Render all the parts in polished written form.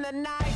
the night.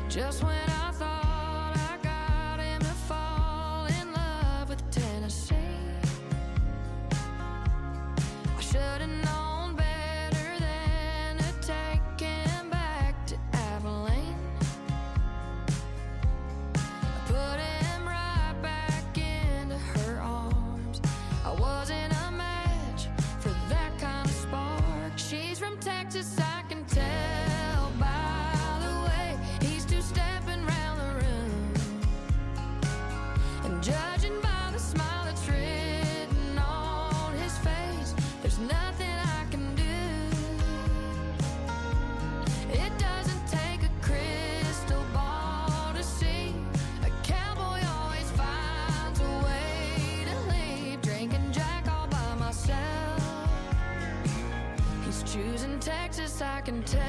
Just when I thought I got him to fall in love with Tennessee, I should have known better than to take him back to Abilene. I put him right back into her arms. I wasn't a match for that kind of spark. She's from Texas, I can tell by the way he's stepping round the room, and judging by the smile that's written on his face, there's nothing I can do. It doesn't take a crystal ball to see a cowboy always finds a way to leave. Drinking Jack all by myself, he's choosing Texas, I can tell.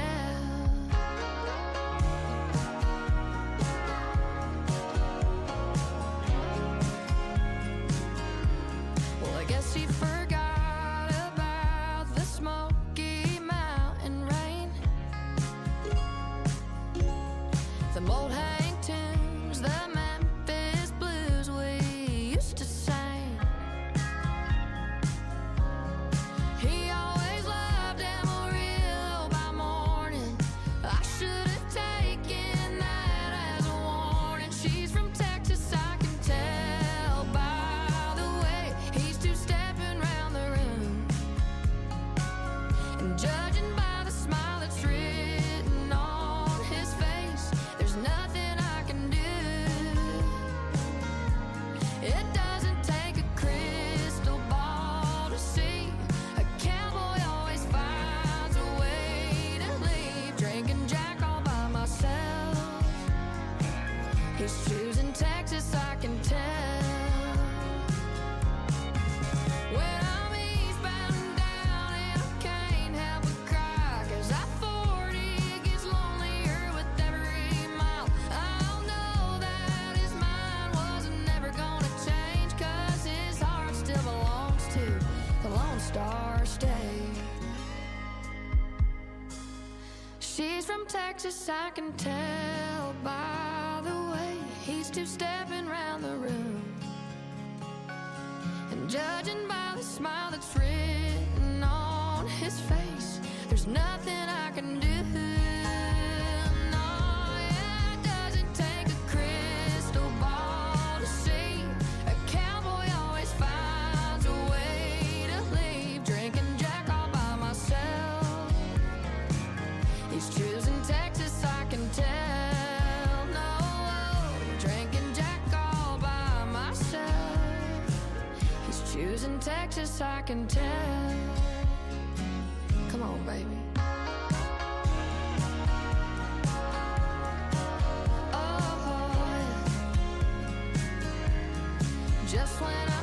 He's choosing Texas, I can tell. When I'm eastbound and down and I can't help but cry, 'cause I-40 gets lonelier with every mile. I'll know that his mind wasn't never gonna change, 'cause his heart still belongs to the Lone Star State. She's from Texas, I can tell by the way he's two-stepping round the room. And judging by the smile that's written on his face, there's nothing I can do. No, yeah, it doesn't take a crystal ball to see. A cowboy always finds a way to leave. Drinking Jack all by myself. He's choosing Texas, I can tell. No, drinking Jack all by myself. He's choosing Texas, I can tell. Come on, baby. Oh, yeah. Just when I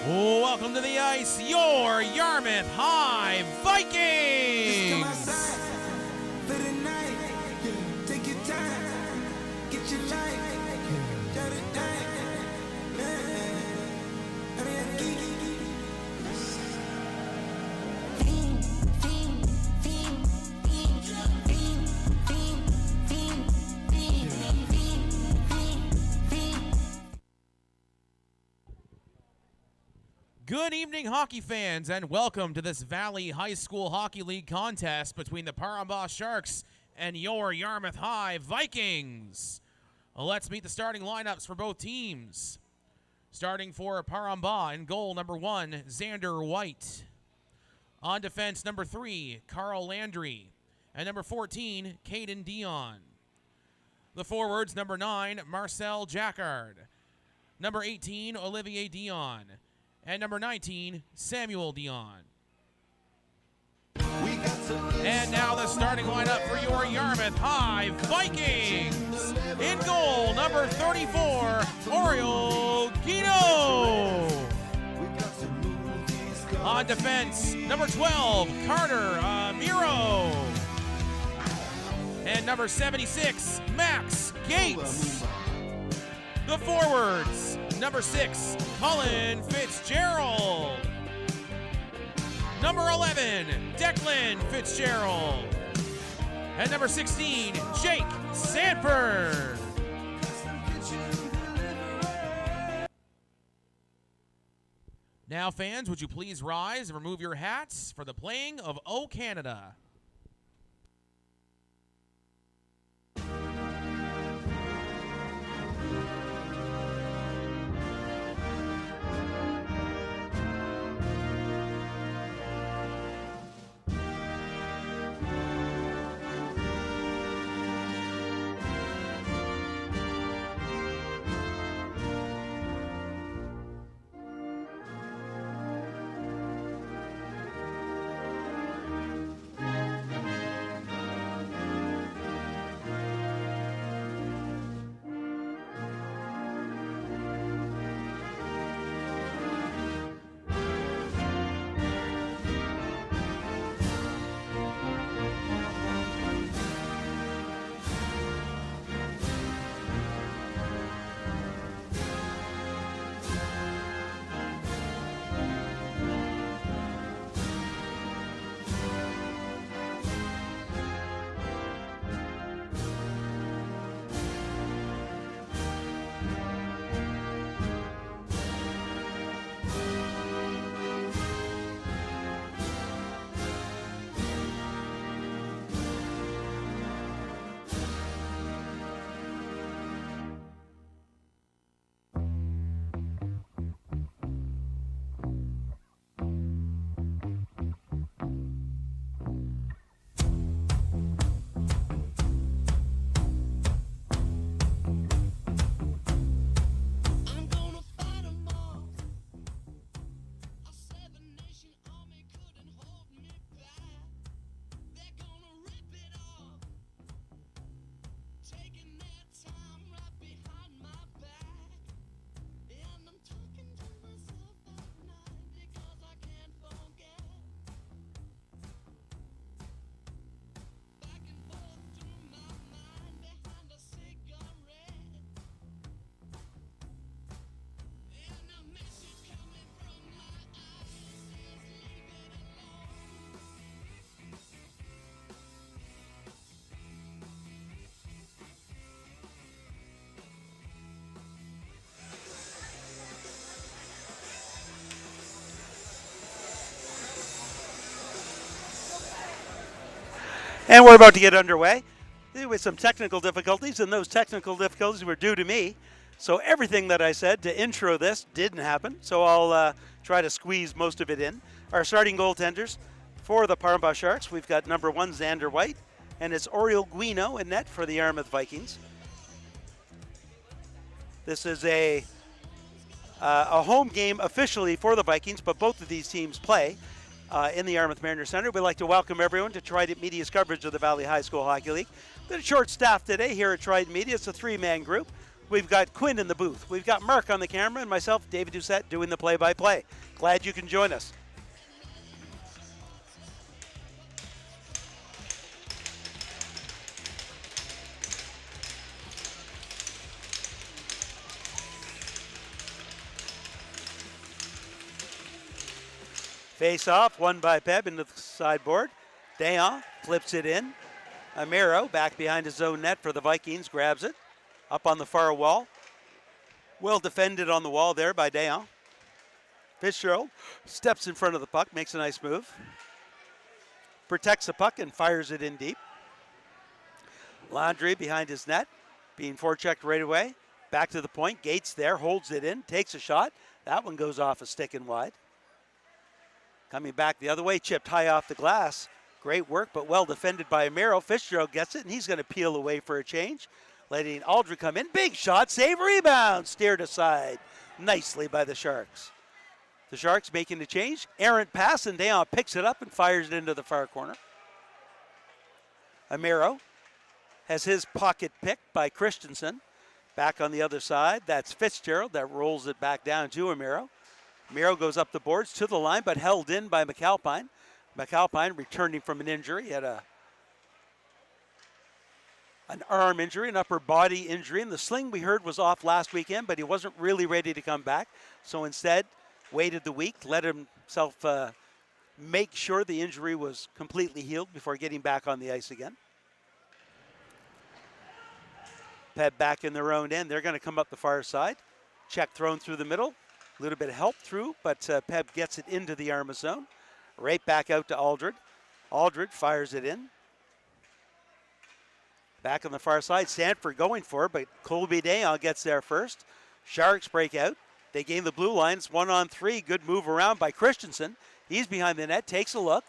Welcome to the ice, your Yarmouth High Vikings! Good evening, hockey fans, and welcome to this Valley High School Hockey League contest between the Parambah Sharks and your Yarmouth High Vikings. Let's meet the starting lineups for both teams. Starting for Parambah, in goal, number 1, Xander White. On defense, number 3, Carl Landry. And number 14, Caden Dion. The forwards, number 9, Marcel Jacquard. Number 18, Olivier Dion. And number 19, Samuel Dion. And now the starting lineup for your Yarmouth High Vikings. In goal, number 34, Oriol Guino. On defense, number 12, Carter Amiro. And number 76, Max Gates. The forwards, number 6, Colin Fitzgerald. Number 11, Declan Fitzgerald. And number 16, Jake Sanford. Now, fans, would you please rise and remove your hats for the playing of O Canada? And we're about to get underway with some technical difficulties, and those technical difficulties were due to me. So everything that I said to intro this didn't happen, so I'll try to squeeze most of it in. Our starting goaltenders for the Parambah Sharks, we've got number 1, Xander White, and it's Oriol Guino in net for the Yarmouth Vikings. This is a home game officially for the Vikings, but both of these teams play in the Yarmouth Mariner Center. We'd like to welcome everyone to Trident Media's coverage of the Valley High School Hockey League. Been a short staff today here at Trident Media. It's a 3-man group. We've got Quinn in the booth. We've got Mark on the camera, and myself, David Doucette, doing the play-by-play. Glad you can join us. Face off, won by PEB into the sideboard. Dayon flips it in. Amiro back behind his own net for the Vikings, grabs it. Up on the far wall. Well defended on the wall there by Dayon. Fitzgerald steps in front of the puck, makes a nice move. Protects the puck and fires it in deep. Landry behind his net, being forechecked right away. Back to the point, Gates there, holds it in, takes a shot. That one goes off a stick and wide. Coming back the other way, chipped high off the glass. Great work, but well defended by Amiro. Fitzgerald gets it, and he's going to peel away for a change. Letting Aldred come in. Big shot, save, rebound. Steered aside nicely by the Sharks. The Sharks making the change. Errant pass, and Dayon picks it up and fires it into the far corner. Amiro has his pocket picked by Christensen. Back on the other side, that's Fitzgerald that rolls it back down to Amiro. Amiro goes up the boards to the line, but held in by McAlpine. McAlpine returning from an injury. He had an arm injury, an upper body injury, and the sling we heard was off last weekend, but he wasn't really ready to come back. So instead, waited the week, let himself make sure the injury was completely healed before getting back on the ice again. PEB back in their own end. They're going to come up the far side. Check thrown through the middle. A little bit of help through, but PEB gets it into the Yarmouth zone. Right back out to Aldred. Aldred fires it in. Back on the far side, Sanford going for it, but Colby Dayon gets there first. Sharks break out. They gain the blue line. It's 1-on-3. Good move around by Christensen. He's behind the net, takes a look.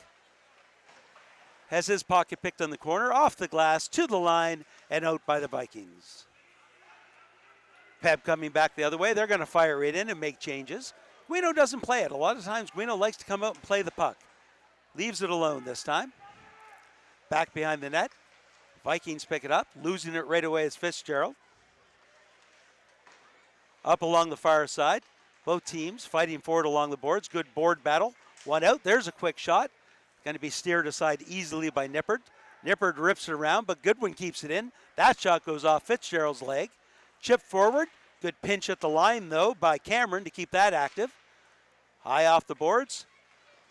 Has his pocket picked on the corner, off the glass, to the line, and out by the Vikings. PEB coming back the other way. They're going to fire it in and make changes. Guino doesn't play it. A lot of times Guino likes to come out and play the puck. Leaves it alone this time. Back behind the net. Vikings pick it up. Losing it right away is Fitzgerald. Up along the far side. Both teams fighting for it along the boards. Good board battle. One out. There's a quick shot. Going to be steered aside easily by Nippard. Nippard rips it around, but Goodwin keeps it in. That shot goes off Fitzgerald's leg. Chip forward. Good pinch at the line, though, by Cameron to keep that active. High off the boards.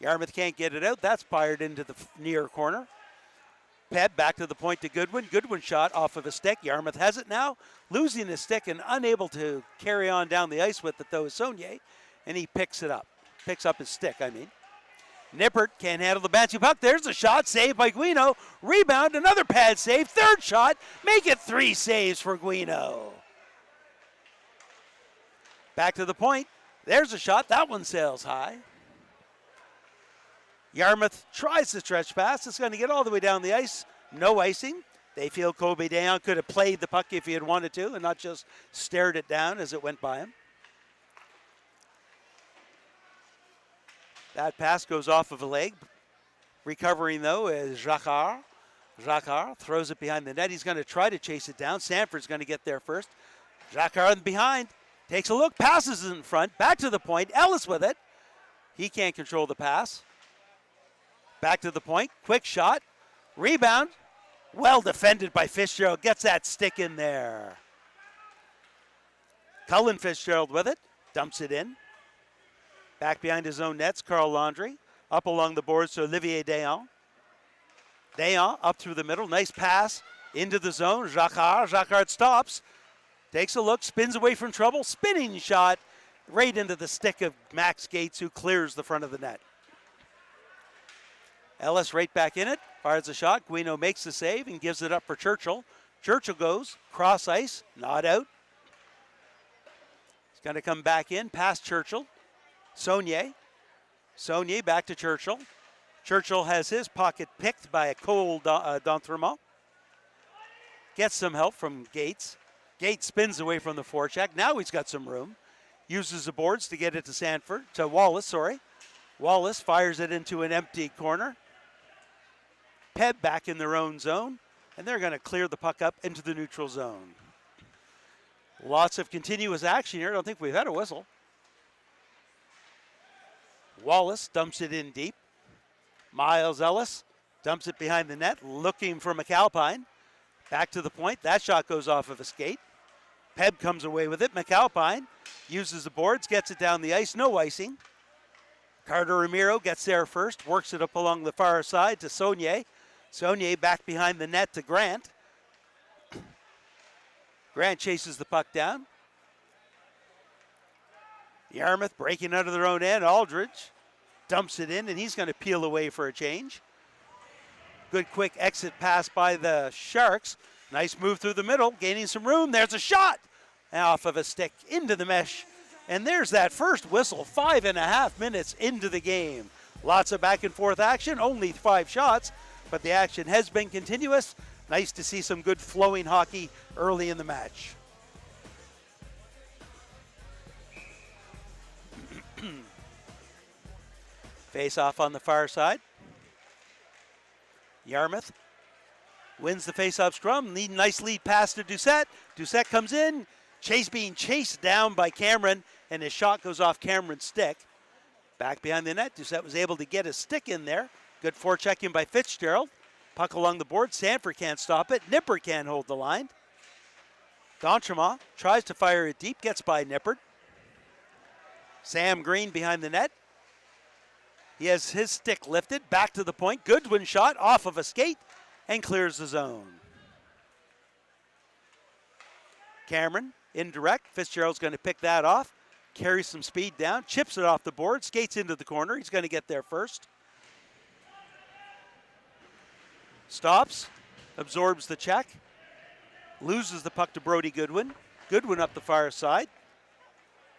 Yarmouth can't get it out. That's fired into the near corner. PEB back to the point to Goodwin. Goodwin shot off of a stick. Yarmouth has it now. Losing his stick and unable to carry on down the ice with it, though, is Saunier. And he picks it up. Picks up his stick, I mean. Nippert can't handle the bouncy puck. There's a shot. Saved by Guino. Rebound. Another pad save. Third shot. Make it 3 saves for Guino. Back to the point. There's a shot. That one sails high. Yarmouth tries the stretch pass. It's going to get all the way down the ice. No icing. They feel Colby Dayon could have played the puck if he had wanted to and not just stared it down as it went by him. That pass goes off of a leg. Recovering, though, is Jacquard. Jacquard throws it behind the net. He's going to try to chase it down. Sanford's going to get there first. Jacquard behind. Takes a look, passes in front, back to the point. Ellis with it. He can't control the pass. Back to the point, quick shot. Rebound. Well defended by Fitzgerald. Gets that stick in there. Cullen Fitzgerald with it. Dumps it in. Back behind his own nets, Carl Landry. Up along the boards to Olivier Dayon. Dayon up through the middle. Nice pass into the zone. Jacquard. Jacquard stops. Takes a look, spins away from trouble, spinning shot right into the stick of Max Gates, who clears the front of the net. Ellis right back in it, fires a shot. Guino makes the save and gives it up for Churchill. Churchill goes, cross ice, not out. He's going to come back in, past Churchill. Saunier. Saunier back to Churchill. Churchill has his pocket picked by a Cole D'Entremont. Gets some help from Gates. Gates spins away from the forecheck. Now he's got some room. Uses the boards to get it to Wallace, Wallace fires it into an empty corner. PEB back in their own zone, and they're going to clear the puck up into the neutral zone. Lots of continuous action here. I don't think we've had a whistle. Wallace dumps it in deep. Miles Ellis dumps it behind the net, looking for McAlpine. Back to the point. That shot goes off of a skate. PEB comes away with it. McAlpine uses the boards, gets it down the ice. No icing. Carter Ramiro gets there first, works it up along the far side to Saunier. Saunier back behind the net to Grant. Grant chases the puck down. Yarmouth breaking out of their own end. Aldridge dumps it in, and he's going to peel away for a change. Good quick exit pass by the Sharks. Nice move through the middle, gaining some room. There's a shot off of a stick into the mesh. And there's that first whistle, 5.5 minutes into the game. Lots of back and forth action, only 5 shots, but the action has been continuous. Nice to see some good flowing hockey early in the match. Face off on the far side. Yarmouth wins the face-off scrum. Nice lead pass to Doucette. Doucette comes in. Being chased down by Cameron, and his shot goes off Cameron's stick. Back behind the net, Doucette was able to get his stick in there. Good forechecking by Fitzgerald. Puck along the board. Sanford can't stop it. Nipper can't hold the line. D'Entremont tries to fire it deep, gets by Nippert. Sam Green behind the net. He has his stick lifted, back to the point. Goodwin shot off of a skate and clears the zone. Cameron, indirect. Fitzgerald's going to pick that off, carries some speed down, chips it off the board, skates into the corner. He's going to get there first. Stops, absorbs the check, loses the puck to Brody Goodwin. Goodwin up the far side.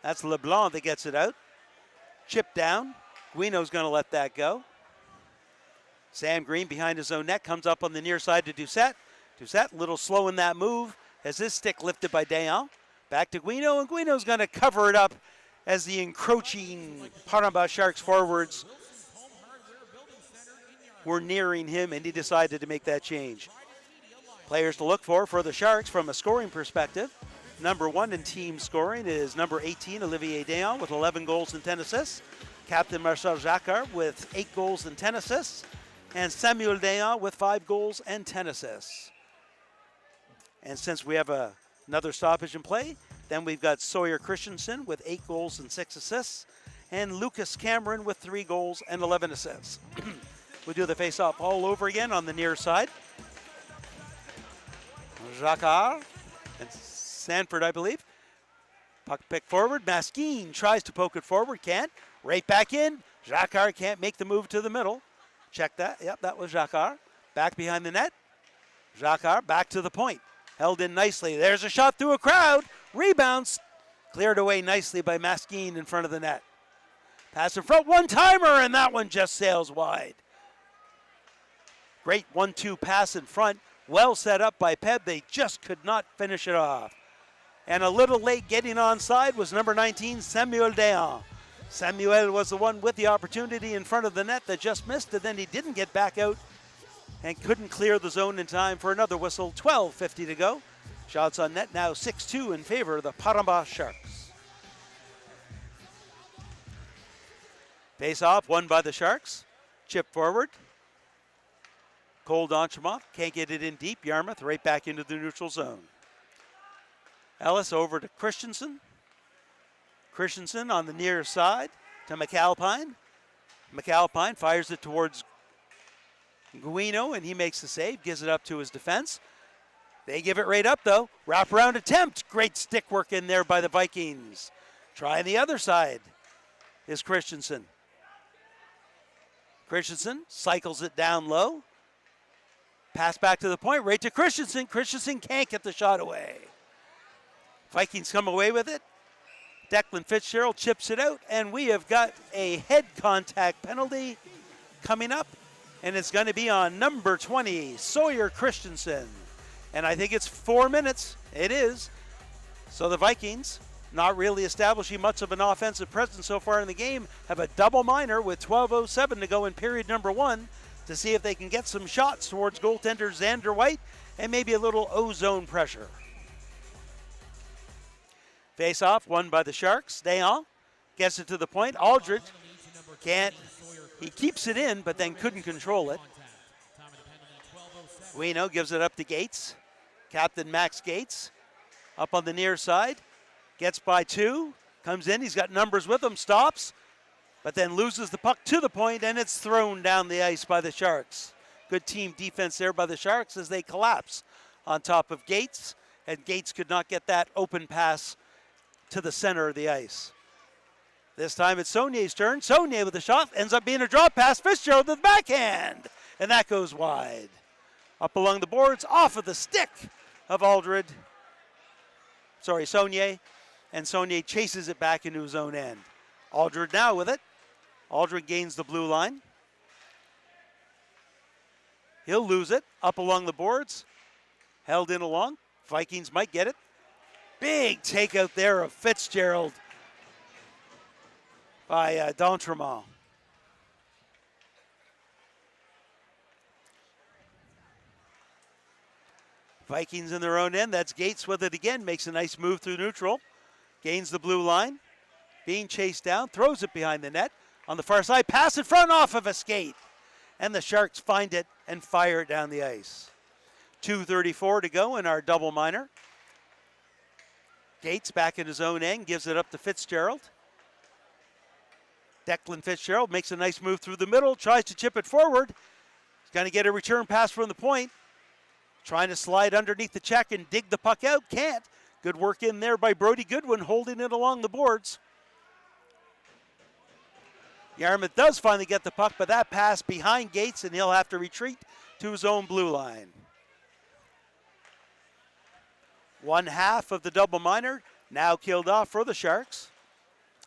That's LeBlanc that gets it out. Chip down. Guino's going to let that go. Sam Green behind his own net comes up on the near side to Doucette. Doucette a little slow in that move. Has his stick lifted by Dayan. Back to Guino, and Guino's going to cover it up as the encroaching Paramba Sharks forwards were nearing him, and he decided to make that change. Players to look for the Sharks from a scoring perspective. Number 1 in team scoring is number 18, Olivier Dayan, with 11 goals and 10 assists. Captain Marcel Jacquard with 8 goals and 10 assists. And Samuel Dayan with 5 goals and 10 assists. And since we have another stoppage in play, then we've got Sawyer Christensen with 8 goals and 6 assists. And Lucas Cameron with 3 goals and 11 assists. We'll do the face-off all over again on the near side. Jacquard and Sanford, I believe. Puck pick forward. Maskin tries to poke it forward, can't. Right back in. Jacquard can't make the move to the middle. Check that. Yep, that was Jacquard. Back behind the net. Jacquard back to the point. Held in nicely. There's a shot through a crowd. Rebounds. Cleared away nicely by Maskin in front of the net. Pass in front. One-timer, and that one just sails wide. Great 1-2 pass in front. Well set up by PEB. They just could not finish it off. And a little late getting onside was number 19, Samuel Dayan. Samuel was the one with the opportunity in front of the net that just missed, and then he didn't get back out and couldn't clear the zone in time for another whistle. 12:50 to go. Shots on net now 6-2 in favor of the Paramba Sharks. Face off, won by the Sharks. Chip forward. Cole D'Entremont can't get it in deep. Yarmouth right back into the neutral zone. Ellis over to Christensen. Christensen on the near side to McAlpine. McAlpine fires it towards Guino, and he makes the save, gives it up to his defense. They give it right up, though. Wraparound attempt. Great stick work in there by the Vikings. Trying the other side is Christensen. Christensen cycles it down low. Pass back to the point, right to Christensen. Christensen can't get the shot away. Vikings come away with it. Declan Fitzgerald chips it out, and we have got a head contact penalty coming up, and it's going to be on number 20, Sawyer Christensen. And I think it's 4 minutes. It is. So the Vikings, not really establishing much of an offensive presence so far in the game, have a double minor with 12:07 to go in period number 1 to see if they can get some shots towards goaltender Xander White and maybe a little O-zone pressure. Face off, won by the Sharks. Dayon gets it to the point. Aldred can't. He keeps it in, but then couldn't control it. Guino gives it up to Gates. Captain Max Gates up on the near side. Gets by 2. Comes in. He's got numbers with him. Stops. But then loses the puck to the point, and it's thrown down the ice by the Sharks. Good team defense there by the Sharks as they collapse on top of Gates. And Gates could not get that open pass to the center of the ice. This time it's Saulnier's turn. Saulnier with the shot. Ends up being a drop pass. Fitzgerald to the backhand. And that goes wide. Up along the boards, off of the stick of Saulnier. And Saulnier chases it back into his own end. Aldred now with it. Aldred gains the blue line. He'll lose it. Up along the boards. Held in along. Vikings might get it. Big takeout there of Fitzgerald by D'Entremont. Vikings in their own end. That's Gates with it again. Makes a nice move through neutral. Gains the blue line. Being chased down. Throws it behind the net. On the far side. Pass in front off of a skate. And the Sharks find it and fire it down the ice. 2:34 to go in our double minor. Gates back in his own end. Gives it up to Fitzgerald. Declan Fitzgerald makes a nice move through the middle. Tries to chip it forward. He's going to get a return pass from the point. Trying to slide underneath the check and dig the puck out. Can't. Good work in there by Brody Goodwin holding it along the boards. Yarmouth does finally get the puck, but that pass behind Gates, and he'll have to retreat to his own blue line. One half of the double minor now killed off for the Sharks.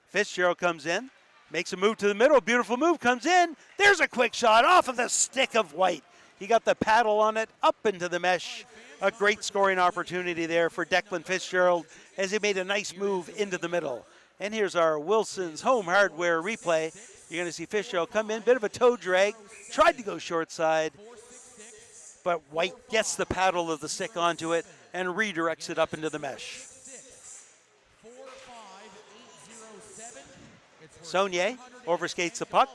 Fitzgerald comes in, makes a move to the middle. Beautiful move comes in. There's a quick shot off of the stick of White. He got the paddle on it up into the mesh. A great scoring opportunity there for Declan Fitzgerald as he made a nice move into the middle. And here's our Wilson's Home Hardware replay. You're going to see Fitzgerald come in, bit of a toe drag, tried to go short side, but White gets the paddle of the stick onto it and redirects it up into the mesh. Saulnier overskates the puck.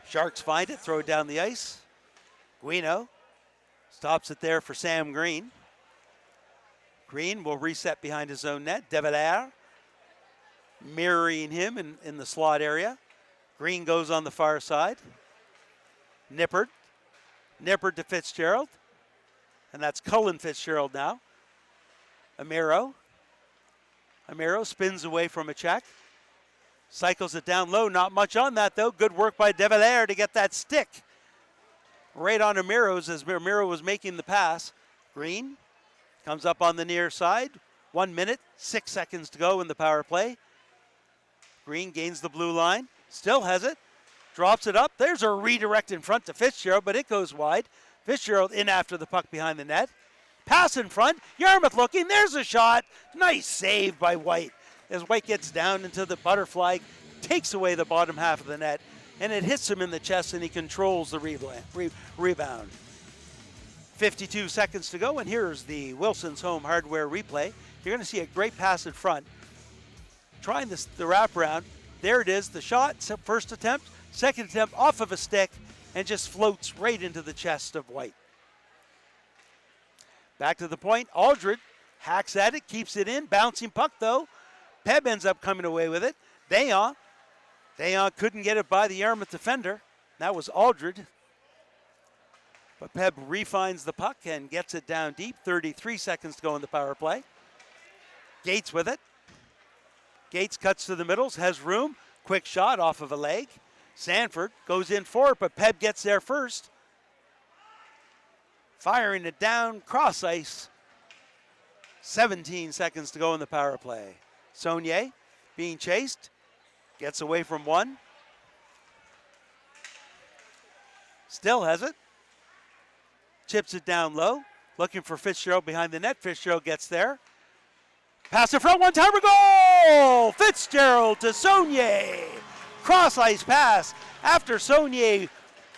Sharks find it, throw it down the ice. Guino stops it there for Sam Green. Green will reset behind his own net. De Valère mirroring him in the slot area. Green goes on the far side. Nippard to Fitzgerald. And that's Cullen Fitzgerald now. Amiro spins away from a check. Cycles it down low. Not much on that, though. Good work by De Valère to get that stick right on Amiro's as Amiro was making the pass. Green comes up on the near side. 1 minute, 6 seconds to go in the power play. Green gains the blue line. Still has it. Drops it up. There's a redirect in front to Fitzgerald, but it goes wide. Fitzgerald in after the puck behind the net. Pass in front. Yarmouth looking. There's a shot. Nice save by White. As White gets down into the butterfly, takes away the bottom half of the net, and it hits him in the chest, and he controls the rebound. 52 seconds to go, and here's the Wilson's Home Hardware replay. You're going to see a great pass in front. Trying the wraparound. There it is, the shot, first attempt, second attempt off of a stick, and just floats right into the chest of White. Back to the point, Aldred hacks at it, keeps it in, bouncing puck though. PEB ends up coming away with it. Dayon couldn't get it by the Yarmouth defender. That was Aldred. But PEB refines the puck and gets it down deep. 33 seconds to go in the power play. Gates with it. Gates cuts to the middles, has room. Quick shot off of a leg. Sanford goes in for it, but PEB gets there first. Firing it down, cross ice. 17 seconds to go in the power play. Saulnier being chased. Gets away from one. Still has it. Chips it down low. Looking for Fitzgerald behind the net. Fitzgerald gets there. Pass in front, one-timer, goal! Fitzgerald to Saulnier. Cross ice pass after Saulnier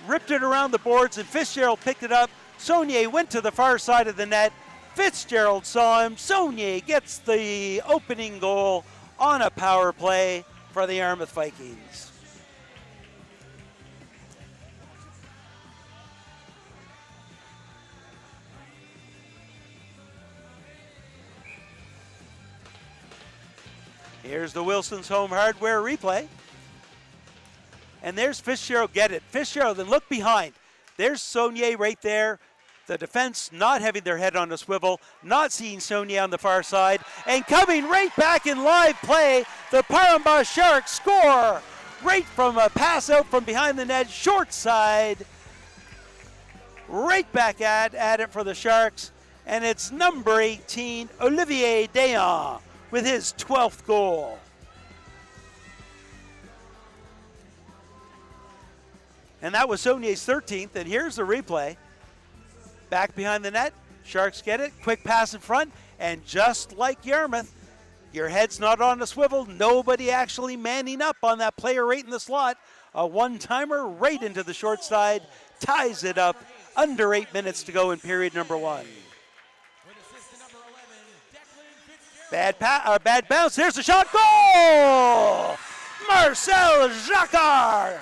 ripped it around the boards and Fitzgerald picked it up. Saulnier went to the far side of the net Fitzgerald saw him. Saunier gets the opening goal on a power play for the Yarmouth Vikings. Here's the Wilson's Home Hardware replay. And there's Fitzgerald, get it. Fitzgerald, and look behind. There's Saunier right there. The defense not having their head on a swivel, not seeing Saunier on the far side, and coming right back in live play, the Paramba Sharks score right from a pass out from behind the net, short side. Right back at it for the Sharks, and it's number 18, Olivier Dayan, with his 12th goal. And that was Saunier's 13th, and here's the replay. Back behind the net, Sharks get it, quick pass in front, and just like Yarmouth, your head's not on a swivel, nobody actually manning up on that player right in the slot. A one-timer right into the short side, ties it up, under 8 minutes to go in period number 1. Bad bounce, there's the shot, goal! Marcel Jacquard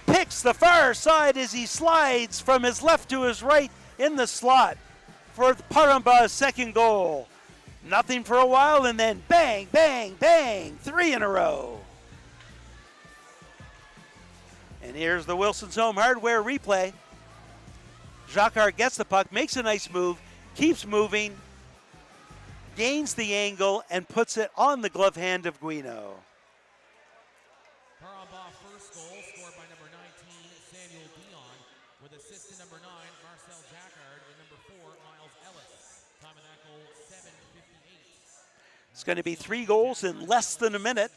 picks the far side as he slides from his left to his right in the slot for Paramba's second goal. Nothing for a while, and then bang, bang, bang, 3 in a row. And here's the Wilson's Home Hardware replay. Jacquard gets the puck, makes a nice move, keeps moving, gains the angle, and puts it on the glove hand of Guino. Paramba first goal scored by number 19, Samuel Dion, with assist to number 9, Marcel Jacquard, and number 4, Miles Ellis. Time of that goal, 7:58. It's going to be 3 goals in less than a minute.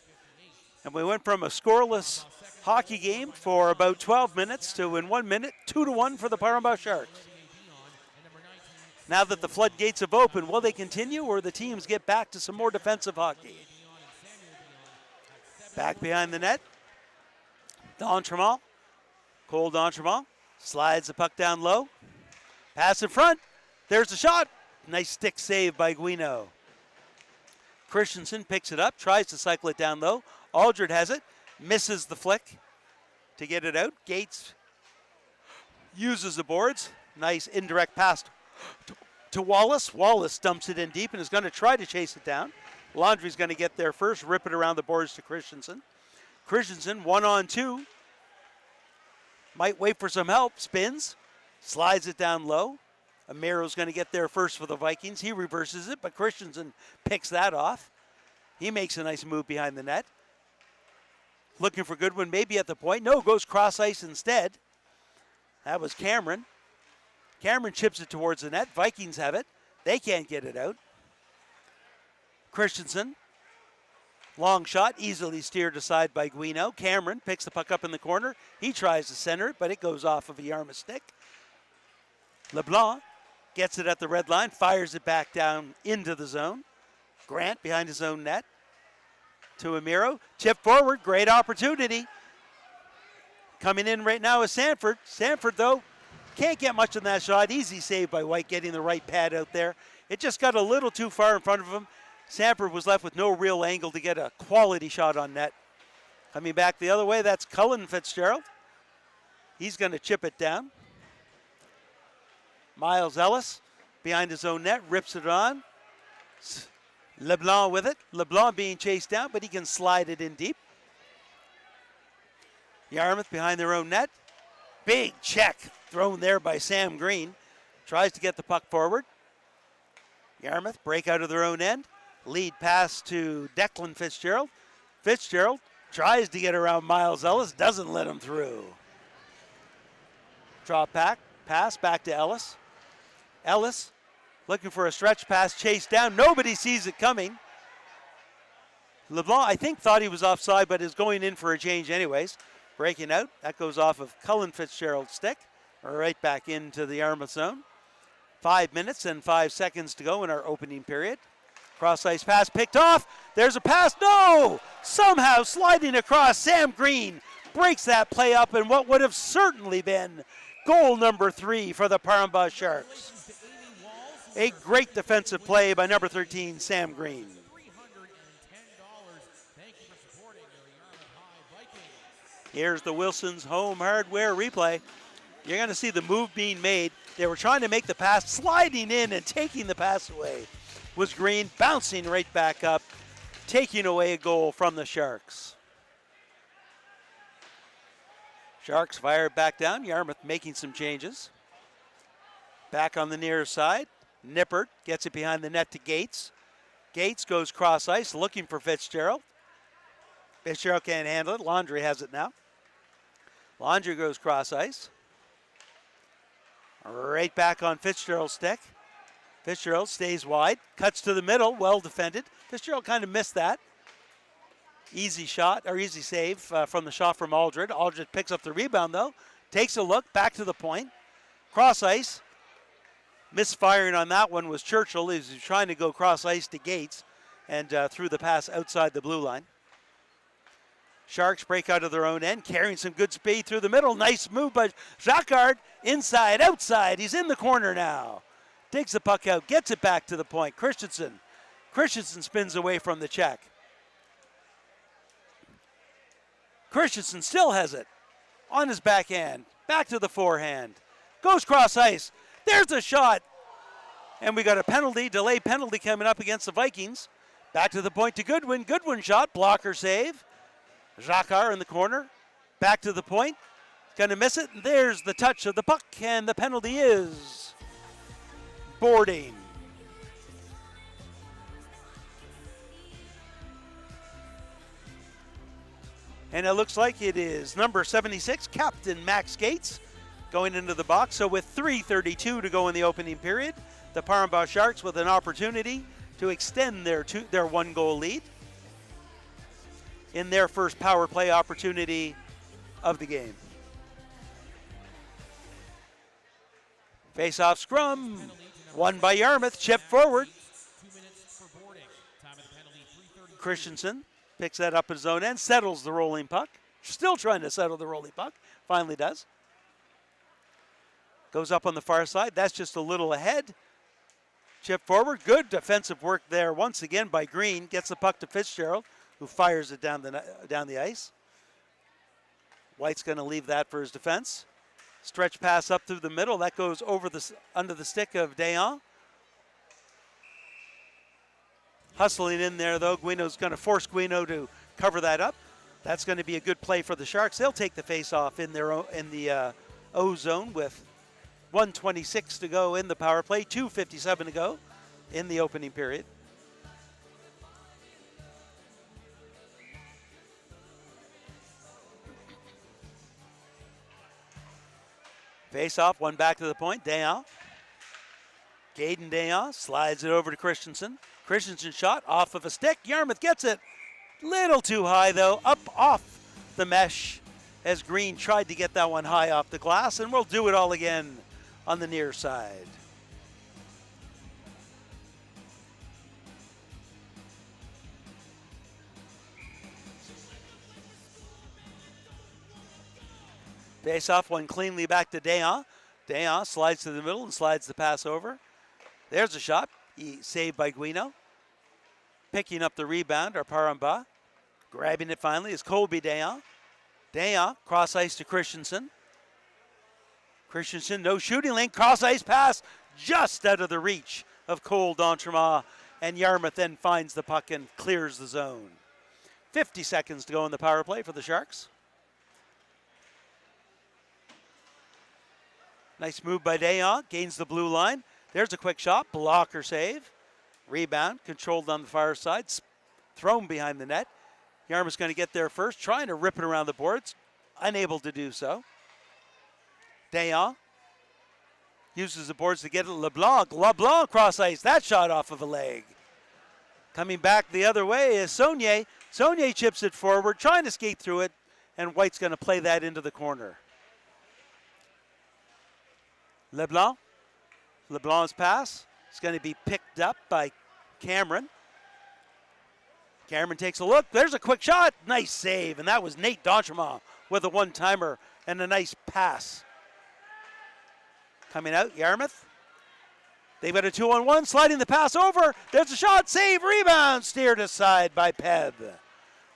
And we went from a scoreless hockey game for about 12 minutes to, in 1 minute, 2-1 for the Paramba Sharks. Now that the floodgates have opened, will they continue, or the teams get back to some more defensive hockey? Back behind the net, D'Entremont, Cole D'Entremont, slides the puck down low. Pass in front, there's the shot. Nice stick save by Guino. Christensen picks it up, tries to cycle it down low. Aldred has it, misses the flick to get it out. Gates uses the boards. Nice indirect pass to Wallace. Wallace dumps it in deep and is going to try to chase it down. Laundry's going to get there first, rip it around the boards to Christensen. Christensen, 1-on-2. Might wait for some help, spins, slides it down low. Amiro's going to get there first for the Vikings. He reverses it, but Christensen picks that off. He makes a nice move behind the net. Looking for Goodwin, maybe at the point. No, goes cross ice instead. That was Cameron. Cameron chips it towards the net. Vikings have it. They can't get it out. Christensen, long shot, easily steered aside by Guino. Cameron picks the puck up in the corner. He tries to center it, but it goes off of a Yarmouth stick. LeBlanc gets it at the red line, fires it back down into the zone. Grant behind his own net to Amiro. Tip forward, great opportunity. Coming in right now is Sanford. Sanford, though, can't get much on that shot. Easy save by White, getting the right pad out there. It just got a little too far in front of him. Sanford was left with no real angle to get a quality shot on net. Coming back the other way, that's Cullen Fitzgerald. He's going to chip it down. Miles Ellis behind his own net, rips it on. LeBlanc with it. LeBlanc being chased down, but he can slide it in deep. Yarmouth behind their own net. Big check thrown there by Sam Green. Tries to get the puck forward. Yarmouth break out of their own end. Lead pass to Declan Fitzgerald. Fitzgerald tries to get around Miles Ellis, doesn't let him through. Drop back, pass back to Ellis. Ellis looking for a stretch pass, chased down. Nobody sees it coming. LeBlanc, I think, thought he was offside, but is going in for a change anyways. Breaking out. That goes off of Cullen Fitzgerald's stick. Right back into the Yarmouth zone. 5 minutes and 5 seconds to go in our opening period. Cross ice pass picked off. There's a pass. No! Somehow sliding across. Sam Green breaks that play up in what would have certainly been Goal number 3 for the Paramba Sharks. A great defensive play by number 13, Sam Green. Here's the Wilson's Home Hardware replay. You're going to see the move being made. They were trying to make the pass, sliding in and taking the pass away. Was Green bouncing right back up, taking away a goal from the Sharks. Sharks fire back down. Yarmouth making some changes. Back on the near side. Nippert gets it behind the net to Gates. Gates goes cross ice looking for Fitzgerald. Fitzgerald can't handle it. Laundry has it now. Laundry goes cross ice. Right back on Fitzgerald's stick. Fitzgerald stays wide, cuts to the middle, well defended. Fitzgerald kind of missed that. Easy shot, or easy save from the shot from Aldred. Aldred picks up the rebound though, takes a look, back to the point. Cross ice. Misfiring on that one was Churchill. He was trying to go cross ice to Gates and threw the pass outside the blue line. Sharks break out of their own end, carrying some good speed through the middle. Nice move by Jacquard. Inside, outside. He's in the corner now. Digs the puck out, gets it back to the point. Christensen spins away from the check. Christensen still has it on his backhand. Back to the forehand. Goes cross ice. There's a shot. And we got a penalty, delay penalty coming up against the Vikings. Back to the point to Goodwin. Goodwin shot, blocker save. Jacquard in the corner. Back to the point. Going to miss it. And there's the touch of the puck. And the penalty is boarding. And it looks like it is number 76, Captain Max Gates, going into the box. So with 3:32 to go in the opening period, the Paramba Sharks with an opportunity to extend their 1-goal lead in their first power play opportunity of the game. Face-off scrum, won by Yarmouth, chip forward. Christensen picks that up at his own end, settles the rolling puck. Still trying to settle the rolling puck, finally does. Goes up on the far side, that's just a little ahead. Chip forward, good defensive work there once again by Green. Gets the puck to Fitzgerald, who fires it down the ice. White's going to leave that for his defense. Stretch pass up through the middle. That goes over under the stick of Dayan. Hustling in there, though. Guino's going to force Guino to cover that up. That's going to be a good play for the Sharks. They'll take the face-off in the O zone with 1:26 to go in the power play, 2:57 to go in the opening period. Face-off, one back to the point. Dayan. Gaden Dayan slides it over to Christensen. Christensen shot off of a stick. Yarmouth gets it. Little too high, though. Up off the mesh as Green tried to get that one high off the glass, and we'll do it all again on the near side. Face off one cleanly back to Dayan. Dayan slides to the middle and slides the pass over. There's a shot. Saved by Guino. Picking up the rebound are Paramba. Grabbing it finally is Colby Dayan. Dayan cross ice to Christensen. Christensen, no shooting lane. Cross ice pass just out of the reach of Cole D'Entremont. And Yarmouth then finds the puck and clears the zone. 50 seconds to go in the power play for the Sharks. Nice move by Dayan, gains the blue line. There's a quick shot, blocker save. Rebound, controlled on the far side, thrown behind the net. Yarmouth's going to get there first, trying to rip it around the boards, unable to do so. Dayan uses the boards to get it. LeBlanc cross ice, that shot off of a leg. Coming back the other way is Saunier. Saunier chips it forward, trying to skate through it, and White's going to play that into the corner. LeBlanc's pass is going to be picked up by Cameron. Cameron takes a look. There's a quick shot. Nice save. And that was Nate D'Entremont with a one-timer and a nice pass Coming out, Yarmouth. They've got a 2-on-1, sliding the pass over. There's a shot, save, rebound, steered aside by PEB.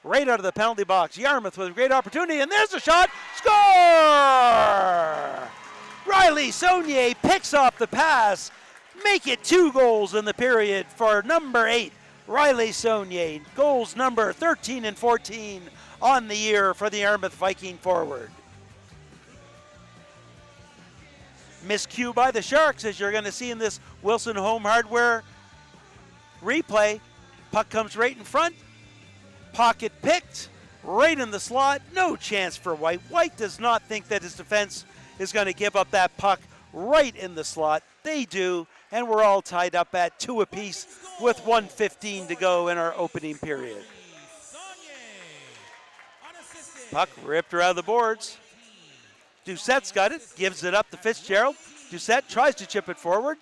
Right out of the penalty box, Yarmouth with a great opportunity, and there's a shot, score! Riley Saunier picks up the pass, make it 2 goals in the period for number 8, Riley Saunier. Goals number 13 and 14 on the year for the Yarmouth Viking forward. Miscue by the Sharks, as you're going to see in this Wilson Home Hardware replay. Puck comes right in front. Pocket picked, right in the slot. No chance for White. White does not think that his defense is going to give up that puck right in the slot. They do, and we're all tied up at 2 apiece with 1:15 to go in our opening period. Puck ripped around the boards. Doucette's got it, gives it up to Fitzgerald. Doucette tries to chip it forward.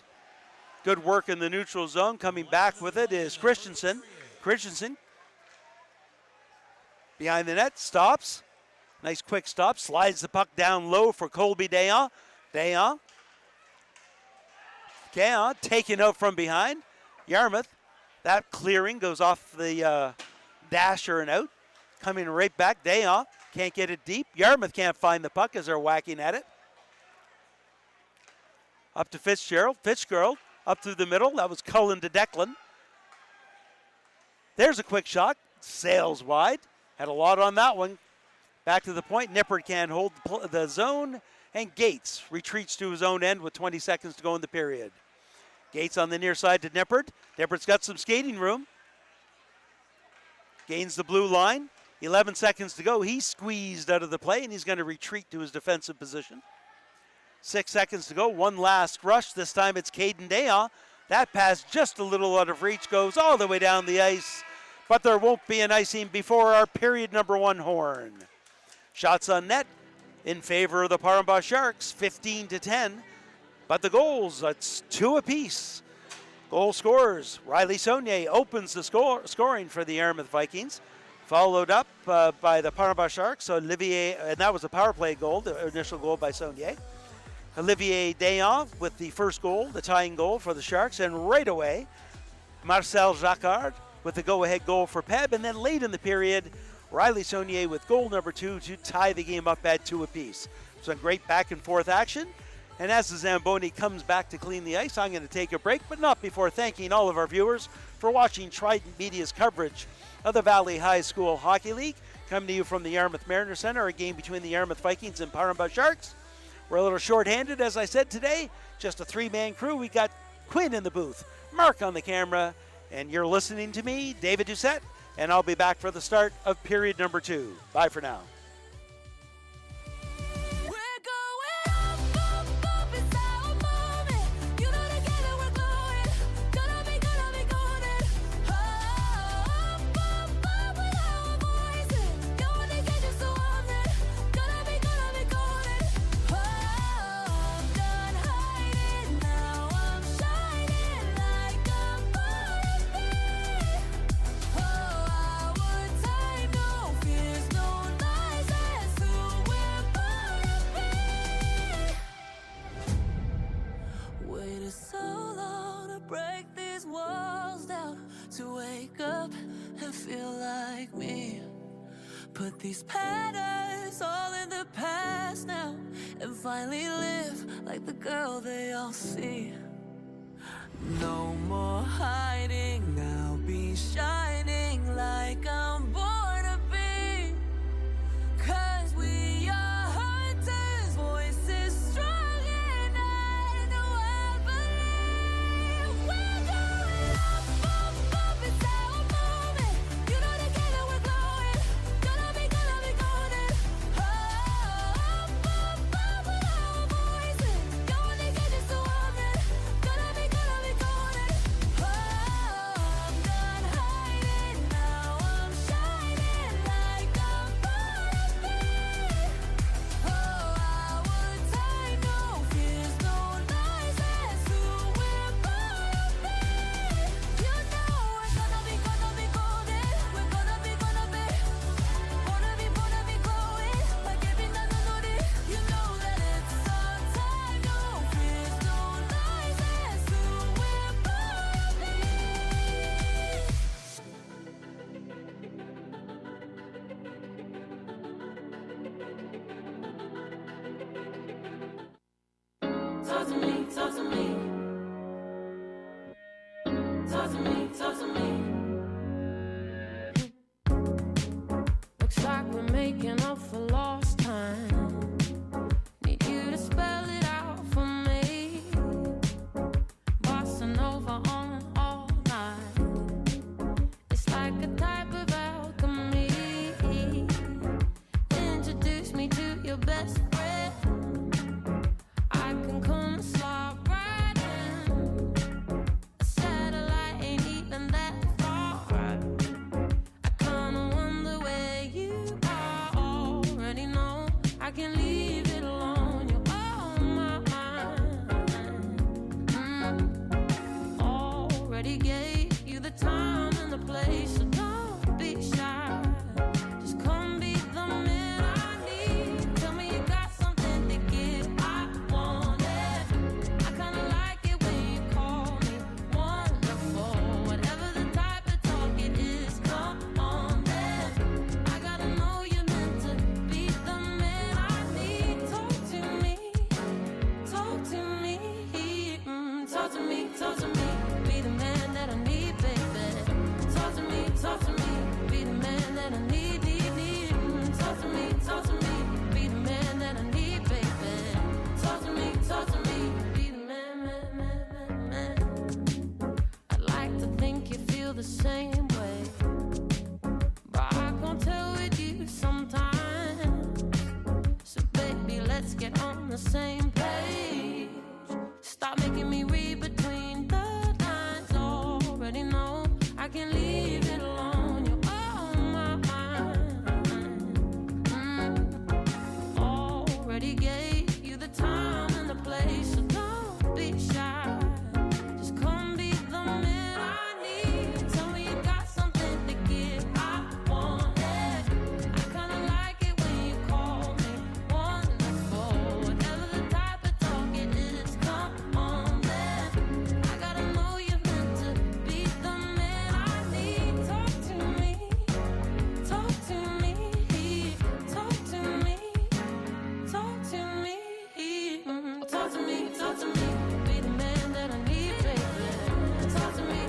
Good work in the neutral zone. Coming back with it is Christensen. Christensen behind the net, stops. Nice quick stop, slides the puck down low for Colby Dayon. Dayon taken out from behind. Yarmouth, that clearing goes off the dasher and out. Coming right back, Dayon can't get it deep. Yarmouth can't find the puck as they're whacking at it. Up to Fitzgerald. Fitzgerald up through the middle. That was Cullen to Declan. There's a quick shot. Sails wide. Had a lot on that one. Back to the point. Nippert can't hold the zone. And Gates retreats to his own end with 20 seconds to go in the period. Gates on the near side to Nippert. Nippert's got some skating room. Gains the blue line. 11 seconds to go. He's squeezed out of the play, and he's going to retreat to his defensive position. 6 seconds to go. One last rush. This time it's Caden Dayon. That pass just a little out of reach, goes all the way down the ice, but there won't be an icing before our period number 1 horn. Shots on net in favor of the Parambah Sharks, 15-10. But the goals, it's 2 apiece. Goal scorers, Riley Saunier opens the scoring for the Yarmouth Vikings. Followed up by the Parambah Sharks, Olivier, and that was a power play goal, the initial goal by Saunier. Olivier Dayon with the first goal, the tying goal for the Sharks, and right away, Marcel Jacquard with the go-ahead goal for PEB, and then late in the period, Riley Saunier with goal number 2 to tie the game up at 2 apiece. Some great back and forth action, and as the Zamboni comes back to clean the ice, I'm going to take a break, but not before thanking all of our viewers for watching Trident Media's coverage of the Valley High School Hockey League. Coming to you from the Yarmouth Mariner Center, a game between the Yarmouth Vikings and Parambah Sharks. We're a little short-handed, as I said today. Just a 3-man crew. We got Quinn in the booth, Mark on the camera, and you're listening to me, David Doucette, and I'll be back for the start of period number 2. Bye for now. Put these patterns all in the past now and finally live like the girl they all see. No more hiding, now be shining like I'm born to be. 'Cause we are hunters, voices strong and I know I believe we're going up, it's our moment. You know together we're glowing, gonna be golden. Up with our voices, going to get us to woman. talk to me, talk to me. Talk to me, talk to me. Looks like we're making up for lost time. Need you to spell it out for me. Bossa Nova on all night. It's like a type of alchemy. Introduce me to your best friend. I can come and slide right in. A satellite ain't even that far. I kinda wonder where you are. Already know I can leave it alone. You're on my mind. Already gave you the time and the place, so don't be shy. Just come be the man I need. Tell me you got something to give. I want it. I kinda like it when you call me wonderful. Whatever the type of talk it is, come on then. I gotta know you're meant to be the man I need. Talk to me, talk to me. Talk to me, talk to me. Be the man that I need, baby. Talk to me, talk to me. Be the man that I need, need. Talk to me, talk to me. Be the man that I need, baby. Talk to me, be the man. I'd like to think you feel the same way, but I can't tell with you sometimes. So baby, let's get on the same page. Stop making me read between the lines. Already know I can leave it alone. You're on my mind. Already gave you the time and the place, so don't be shy. Just come be the man I need. Tell me you got something to give. I want it. I kinda like it when you call me wonderful. Whatever the type of talk it is, come on then. I gotta know you're meant to be the man I need. Talk to me, talk to me, talk to me, talk to me. Talk to me, talk to me. Be the man that I need, baby. Talk to me,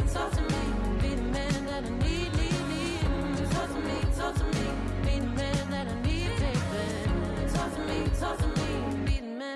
be the man that I need, need. Talk to me, be the man that I need, baby. Talk to me, be the man.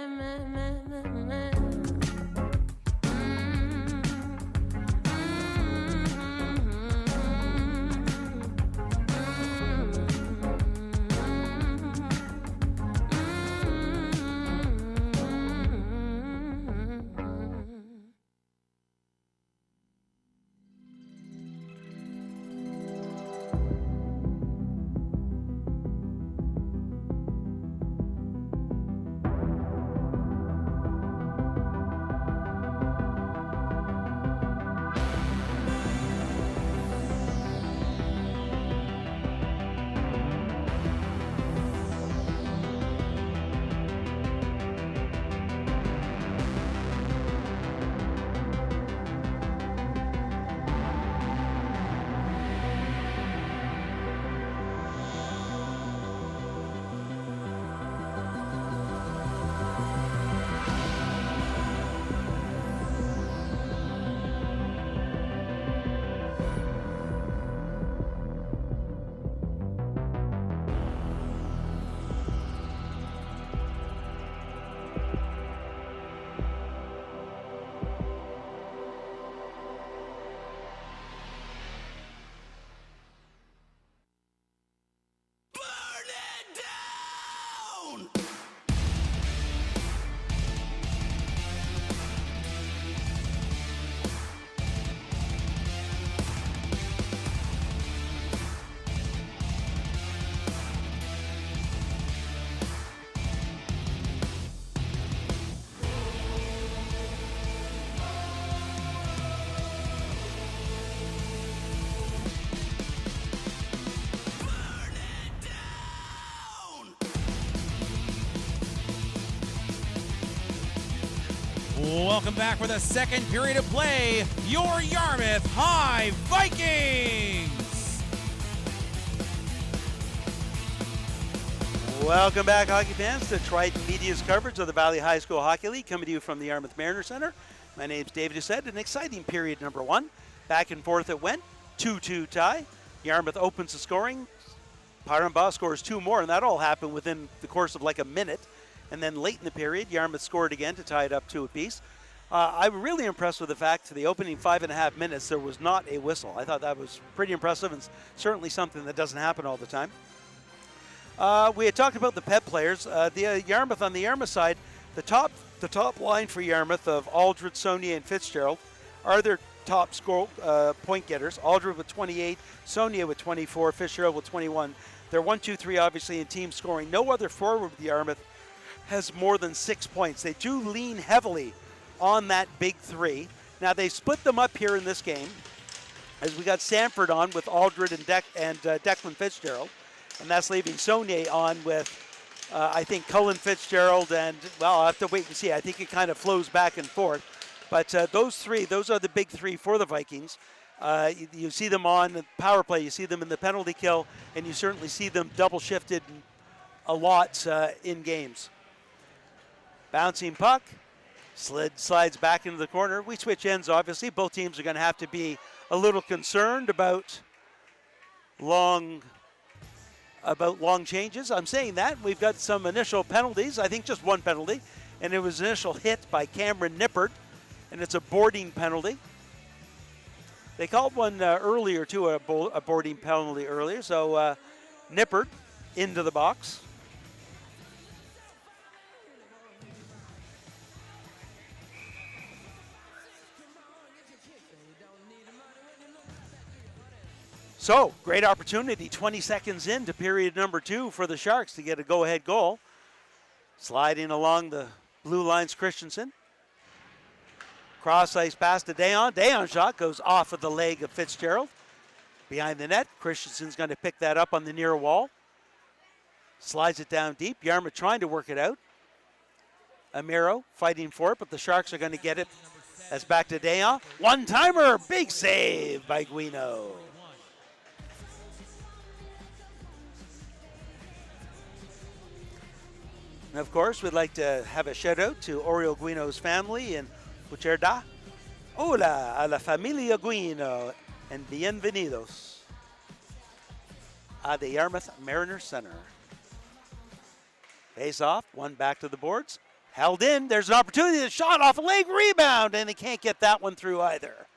Welcome back for the second period of play, your Yarmouth High Vikings. Welcome back, hockey fans, to Triton Media's coverage of the Valley High School Hockey League, coming to you from the Yarmouth Mariner Center. My name's David Doucette. An exciting period number one. Back and forth it went. 2-2 tie. Yarmouth opens the scoring. Paramba scores two more, and that all happened within the course of like a minute. And then late in the period, Yarmouth scored again to tie it up 2 apiece. I'm really impressed with the fact for the opening 5.5 minutes there was not a whistle. I thought that was pretty impressive and certainly something that doesn't happen all the time. We had talked about the PEB players. The Yarmouth, on the Yarmouth side, the top line for Yarmouth of Aldred, Saunier, and Fitzgerald are their top score point getters. Aldred with 28, Saunier with 24, Fitzgerald with 21. They're 1, 2, 3 obviously in team scoring. No other forward with Yarmouth has more than 6 points. They do lean heavily on that big three. Now they split them up here in this game as we got Sanford on with Aldred and Declan Fitzgerald. And that's leaving Saunier on with, I think, Cullen Fitzgerald, and, well, I'll have to wait and see. I think it kind of flows back and forth. But those are the big three for the Vikings. You see them on the power play, you see them in the penalty kill, and you certainly see them double shifted a lot in games. Bouncing puck, slides back into the corner. We switch ends, obviously. Both teams are going to have to be a little concerned about long changes. I'm saying that. We've got some initial penalties. I think just one penalty. And it was an initial hit by Cameron Nippert. And it's a boarding penalty. They called one earlier, too, a boarding penalty earlier. So Nippert into the box. So, great opportunity, 20 seconds into period number 2 for the Sharks to get a go-ahead goal. Sliding along the blue lines, Christensen. Cross-ice pass to Dayon. Dayon's shot goes off of the leg of Fitzgerald. Behind the net, Christensen's going to pick that up on the near wall. Slides it down deep. Yarmouth trying to work it out. Amiro fighting for it, but the Sharks are going to get it. That's back to Dayon. One-timer, big save by Guino. And of course, we'd like to have a shout out to Oriol Guino's family in Pucherda. Hola a la familia Guino and bienvenidos a the Yarmouth Mariner Center. Face off, one back to the boards. Held in, there's an opportunity, a shot off a leg, rebound, and they can't get that one through either.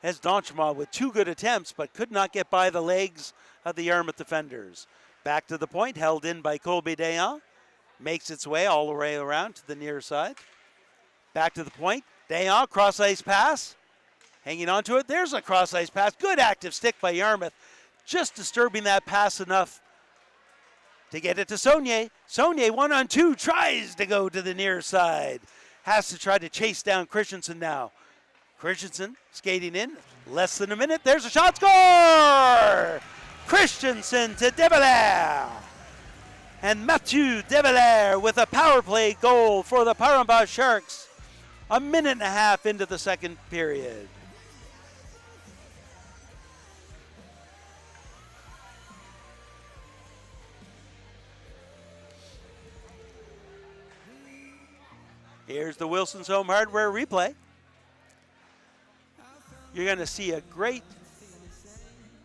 As Donchma with 2 good attempts, but could not get by the legs of the Yarmouth defenders. Back to the point, held in by Colby Dayon. Makes its way all the way around to the near side. Back to the point. Dayon, cross-ice pass. Hanging on to it. There's a cross-ice pass. Good active stick by Yarmouth. Just disturbing that pass enough to get it to Saunier. Saunier, 1-on-2, tries to go to the near side. Has to try to chase down Christensen now. Christensen skating in. Less than a minute. There's a shot. Score! Christensen to Develair. And Mathieu Develair with a power play goal for the Paramba Sharks. 1.5 minutes into the second period. Here's the Wilson's Home Hardware replay. You're going to see a great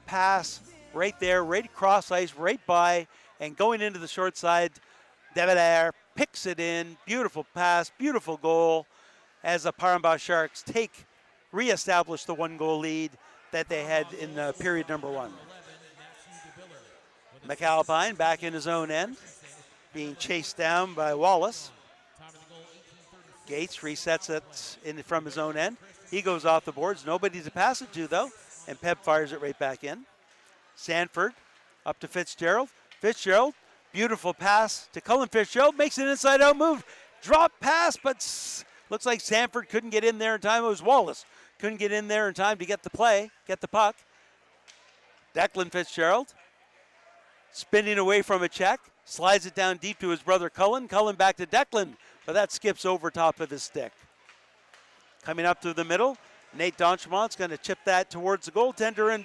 pass right there, right across ice, right by. And going into the short side, Develair picks it in. Beautiful pass, beautiful goal as the Paramba Sharks reestablish the 1-goal lead that they had in period number 1. McAlpine back in his own end, being chased down by Wallace. Gates resets it from his own end. He goes off the boards. Nobody to pass it to, though, and PEB fires it right back in. Sanford up to Fitzgerald. Fitzgerald, beautiful pass to Cullen Fitzgerald, makes an inside-out move. Drop pass, but looks like Sanford couldn't get in there in time. It was Wallace. Couldn't get in there in time to get the puck. Declan Fitzgerald, spinning away from a check, slides it down deep to his brother Cullen. Cullen back to Declan, but that skips over top of his stick. Coming up through the middle, Nate Donchemont's going to chip that towards the goaltender, and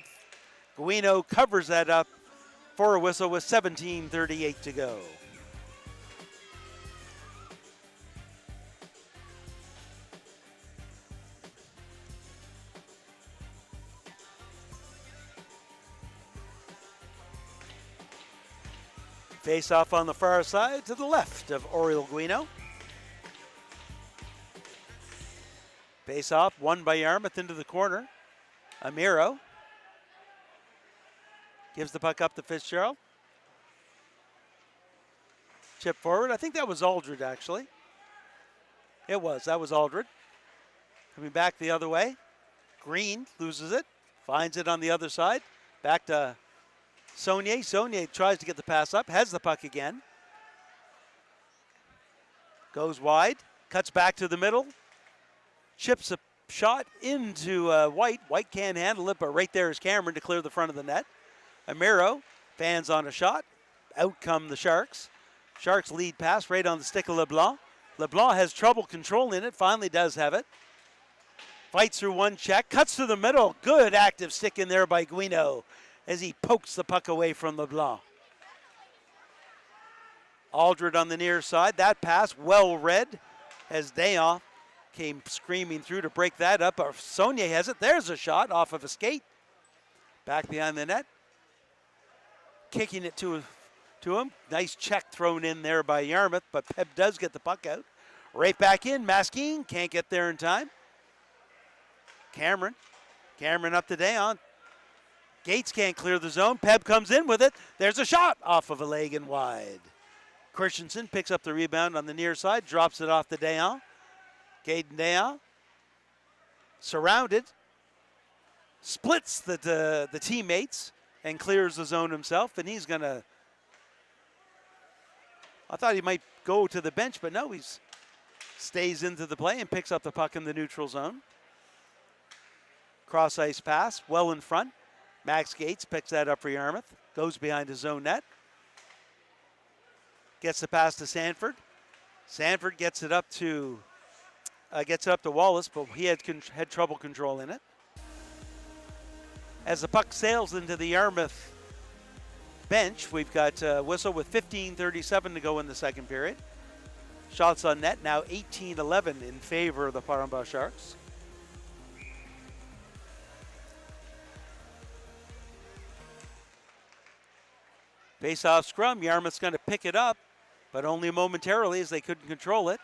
Guino covers that up for a whistle with 17:38 to go. Face off on the far side to the left of Oriel Guino. Face off, won by Yarmouth into the corner. Amiro gives the puck up to Fitzgerald. Chip forward. I think that was Aldred, actually. It was. That was Aldred. Coming back the other way. Green loses it. Finds it on the other side. Back to Saunier. Saunier tries to get the pass up. Has the puck again. Goes wide. Cuts back to the middle. Chips a shot into White. White can't handle it, but right there is Cameron to clear the front of the net. Amiro fans on a shot. Out come the Sharks. Sharks lead pass right on the stick of LeBlanc. LeBlanc has trouble controlling it. Finally does have it. Fights through one check. Cuts to the middle. Good active stick in there by Guino as he pokes the puck away from LeBlanc. Aldred on the near side. That pass well read as Dayon came screaming through to break that up. Saunier has it. There's a shot off of a skate. Back behind the net. Kicking it to him. Nice check thrown in there by Yarmouth, but PEB does get the puck out. Right back in. Masking can't get there in time. Cameron up to Dayon. Gates can't clear the zone. PEB comes in with it. There's a shot off of a leg and wide. Christensen picks up the rebound on the near side, drops it off to Dayon. Caden Dayon, surrounded, splits the teammates and clears the zone himself, and he's gonna, I thought he might go to the bench, but no, he stays into the play and picks up the puck in the neutral zone. Cross ice pass, well in front. Max Gates picks that up for Yarmouth, goes behind his own net. Gets the pass to Sanford. Sanford gets it up to Wallace, but he had trouble controlling it. As the puck sails into the Yarmouth bench, we've got whistle with 15:37 to go in the second period. Shots on net now 18-11 in favor of the Paramba Sharks. Face-off scrum. Yarmouth's going to pick it up, but only momentarily as they couldn't control it.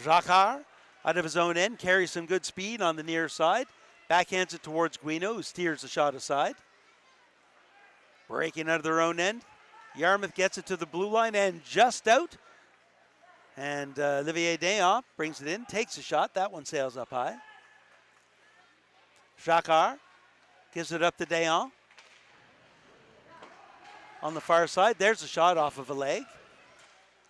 Jacquard out of his own end, carries some good speed on the near side. Backhands it towards Guino, who steers the shot aside. Breaking out of their own end. Yarmouth gets it to the blue line and just out. And Olivier Dayon brings it in, takes a shot. That one sails up high. Jacquard gives it up to Dayon. On the far side, there's a shot off of a leg.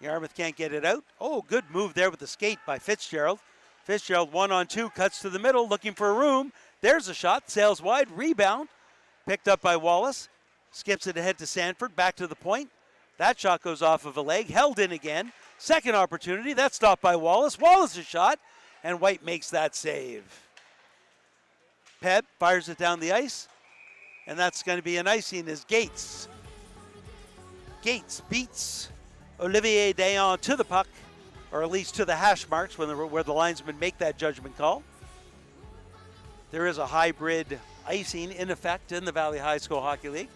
Yarmouth can't get it out. Oh, good move there with the skate by Fitzgerald. Fitzgerald 1-on-2, cuts to the middle, looking for a room. There's a shot, sails wide, rebound. Picked up by Wallace. Skips it ahead to Sanford, back to the point. That shot goes off of a leg, held in again. Second opportunity, that's stopped by Wallace. Wallace's shot, and White makes that save. PEB fires it down the ice, and that's going to be an icing as Gates beats Olivier Dayon to the puck, or at least to the hash marks where the linesmen make that judgment call. There is a hybrid icing in effect in the Valley High School Hockey League.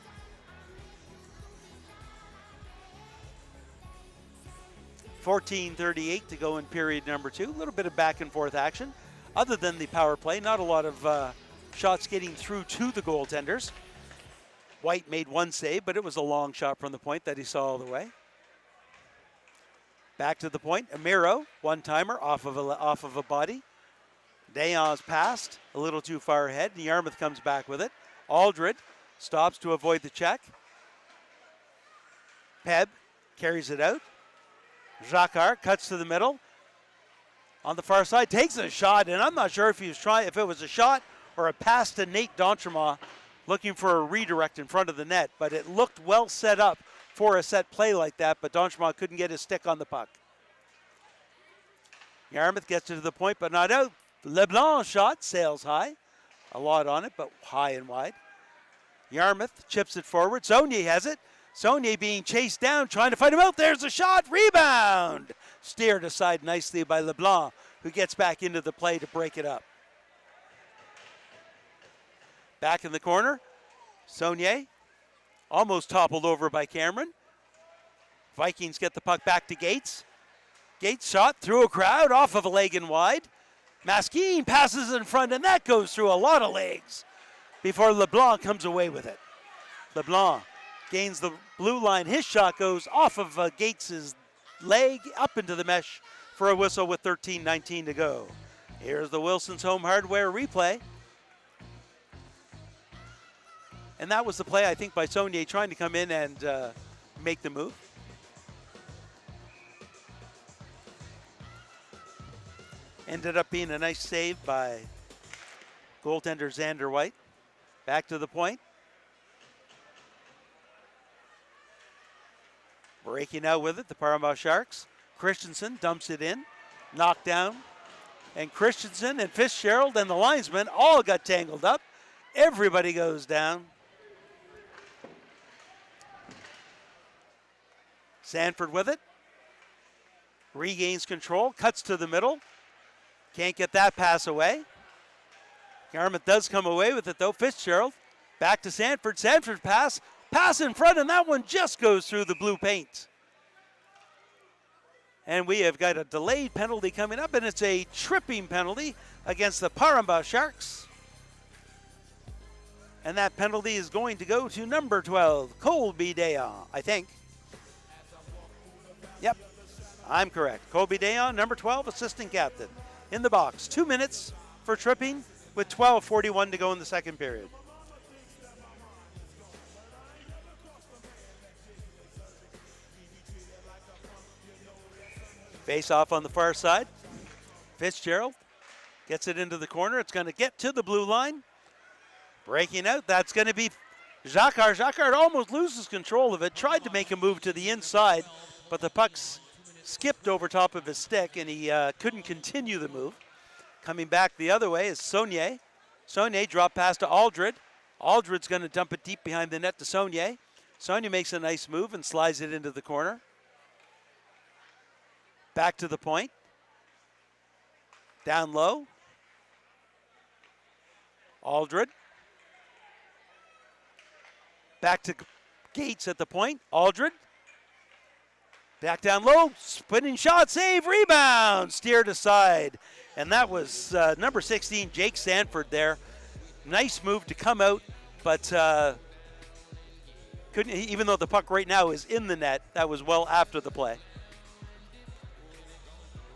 .38 to go in period number 2. A little bit of back and forth action. Other than the power play, not a lot of shots getting through to the goaltenders. White made one save, but it was a long shot from the point that he saw all the way. Back to the point, Amiro, one-timer off of a body. Dayon's passed a little too far ahead, and Yarmouth comes back with it. Aldred stops to avoid the check. PEB carries it out. Jacquard cuts to the middle. On the far side, takes a shot, and I'm not sure if it was a shot or a pass to Nate D'Entremont looking for a redirect in front of the net, but it looked well set up for a set play like that, but D'Entremont couldn't get his stick on the puck. Yarmouth gets it to the point, but not out. LeBlanc shot, sails high. A lot on it, but high and wide. Yarmouth chips it forward. Saunier has it. Saunier being chased down, trying to fight him out. There's a shot, rebound! Steered aside nicely by LeBlanc, who gets back into the play to break it up. Back in the corner, Saunier, almost toppled over by Cameron. Vikings get the puck back to Gates. Gates shot through a crowd, off of a leg and wide. Masquine passes in front, and that goes through a lot of legs before LeBlanc comes away with it. LeBlanc gains the blue line. His shot goes off of Gates' leg up into the mesh for a whistle with 13:19 to go. Here's the Wilson's Home Hardware replay. And that was the play, I think, by Saunier trying to come in and make the move. Ended up being a nice save by goaltender Xander White. Back to the point. Breaking out with it, the Paramount Sharks. Christensen dumps it in. Knocked down. And Christensen and Fitzgerald and the linesman all got tangled up. Everybody goes down. Sanford with it. Regains control, cuts to the middle. Can't get that pass away. Yarmouth does come away with it though. Fitzgerald back to Sanford. Sanford pass in front, and that one just goes through the blue paint. And we have got a delayed penalty coming up, and it's a tripping penalty against the Paramount Sharks. And that penalty is going to go to number 12, Colby Dayon, I think. Yep, I'm correct. Colby Dayon, number 12, assistant captain. In the box, 2 minutes for tripping with 12:41 to go in the second period. Face off on the far side. Fitzgerald gets it into the corner. It's going to get to the blue line. Breaking out, that's going to be Jacquard. Jacquard almost loses control of it. Tried to make a move to the inside, but the puck's skipped over top of his stick, and he couldn't continue the move. Coming back the other way is Saunier. Saunier dropped past to Aldred. Aldred's going to dump it deep behind the net to Saunier. Saunier makes a nice move and slides it into the corner. Back to the point. Down low. Aldred. Back to Gates at the point. Aldred. Back down low, spinning shot, save, rebound, steered aside. And that was number 16, Jake Sanford there. Nice move to come out, but couldn't, even though the puck right now is in the net, that was well after the play.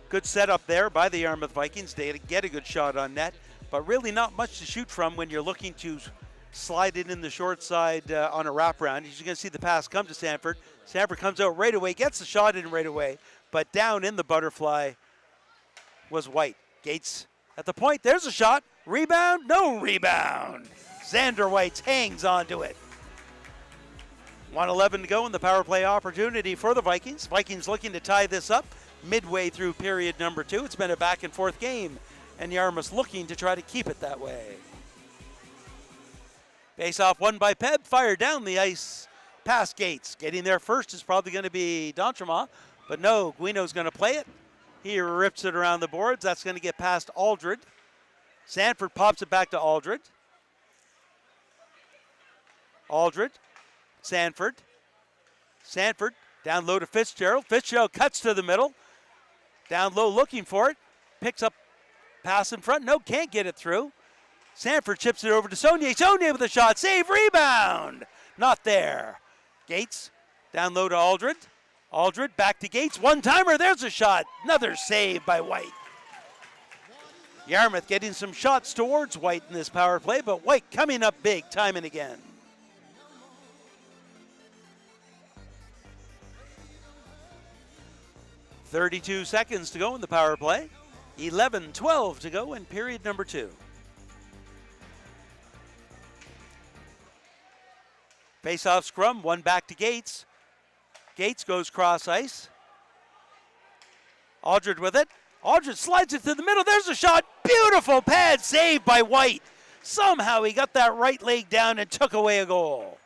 Good setup there by the Yarmouth Vikings. They get a good shot on net, but really not much to shoot from when you're looking to slide it in the short side on a wraparound. You're going to see the pass come to Sanford. Sanford comes out right away, gets the shot in right away, but down in the butterfly was White. Gates at the point, there's a shot. Rebound, no rebound. Xander White hangs onto it. 1:11 to go in the power play opportunity for the Vikings. Vikings looking to tie this up midway through period number 2. It's been a back and forth game, and Yarmouth looking to try to keep it that way. Face-off won by PEB, fired down the ice past Gates. Getting there first is probably going to be D'Entremont, but no, Guino's going to play it. He rips it around the boards. That's going to get past Aldred. Sanford pops it back to Aldred. Aldred, Sanford. Sanford down low to Fitzgerald. Fitzgerald cuts to the middle. Down low looking for it. Picks up pass in front. No, can't get it through. Sanford chips it over to Saunier. Saunier with a shot. Save, rebound. Not there. Gates down low to Aldred. Aldred back to Gates. One-timer. There's a shot. Another save by White. Yarmouth getting some shots towards White in this power play, but White coming up big time and again. .32 seconds to go in the power play. 11-12 to go in period number 2. Face-off scrum, one back to Gates. Gates goes cross ice. Aldred with it. Aldred slides it to the middle. There's a shot. Beautiful pad save by White. Somehow he got that right leg down and took away a goal.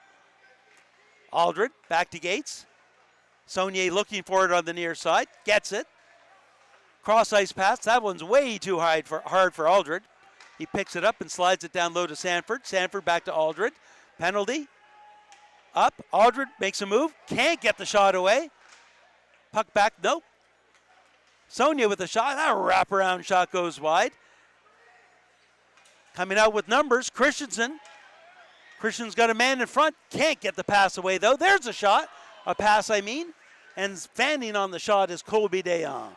Aldred back to Gates. Saunier looking for it on the near side. Gets it. Cross ice pass. That one's way too hard for Aldred. He picks it up and slides it down low to Sanford. Sanford back to Aldred. Penalty. Up. Aldred makes a move. Can't get the shot away. Puck back, nope. Sonia with a shot. That wraparound shot goes wide. Coming out with numbers, Christensen. Christensen's got a man in front. Can't get the pass away, though. There's a shot. A pass, I mean. And fanning on the shot is Colby Dayon.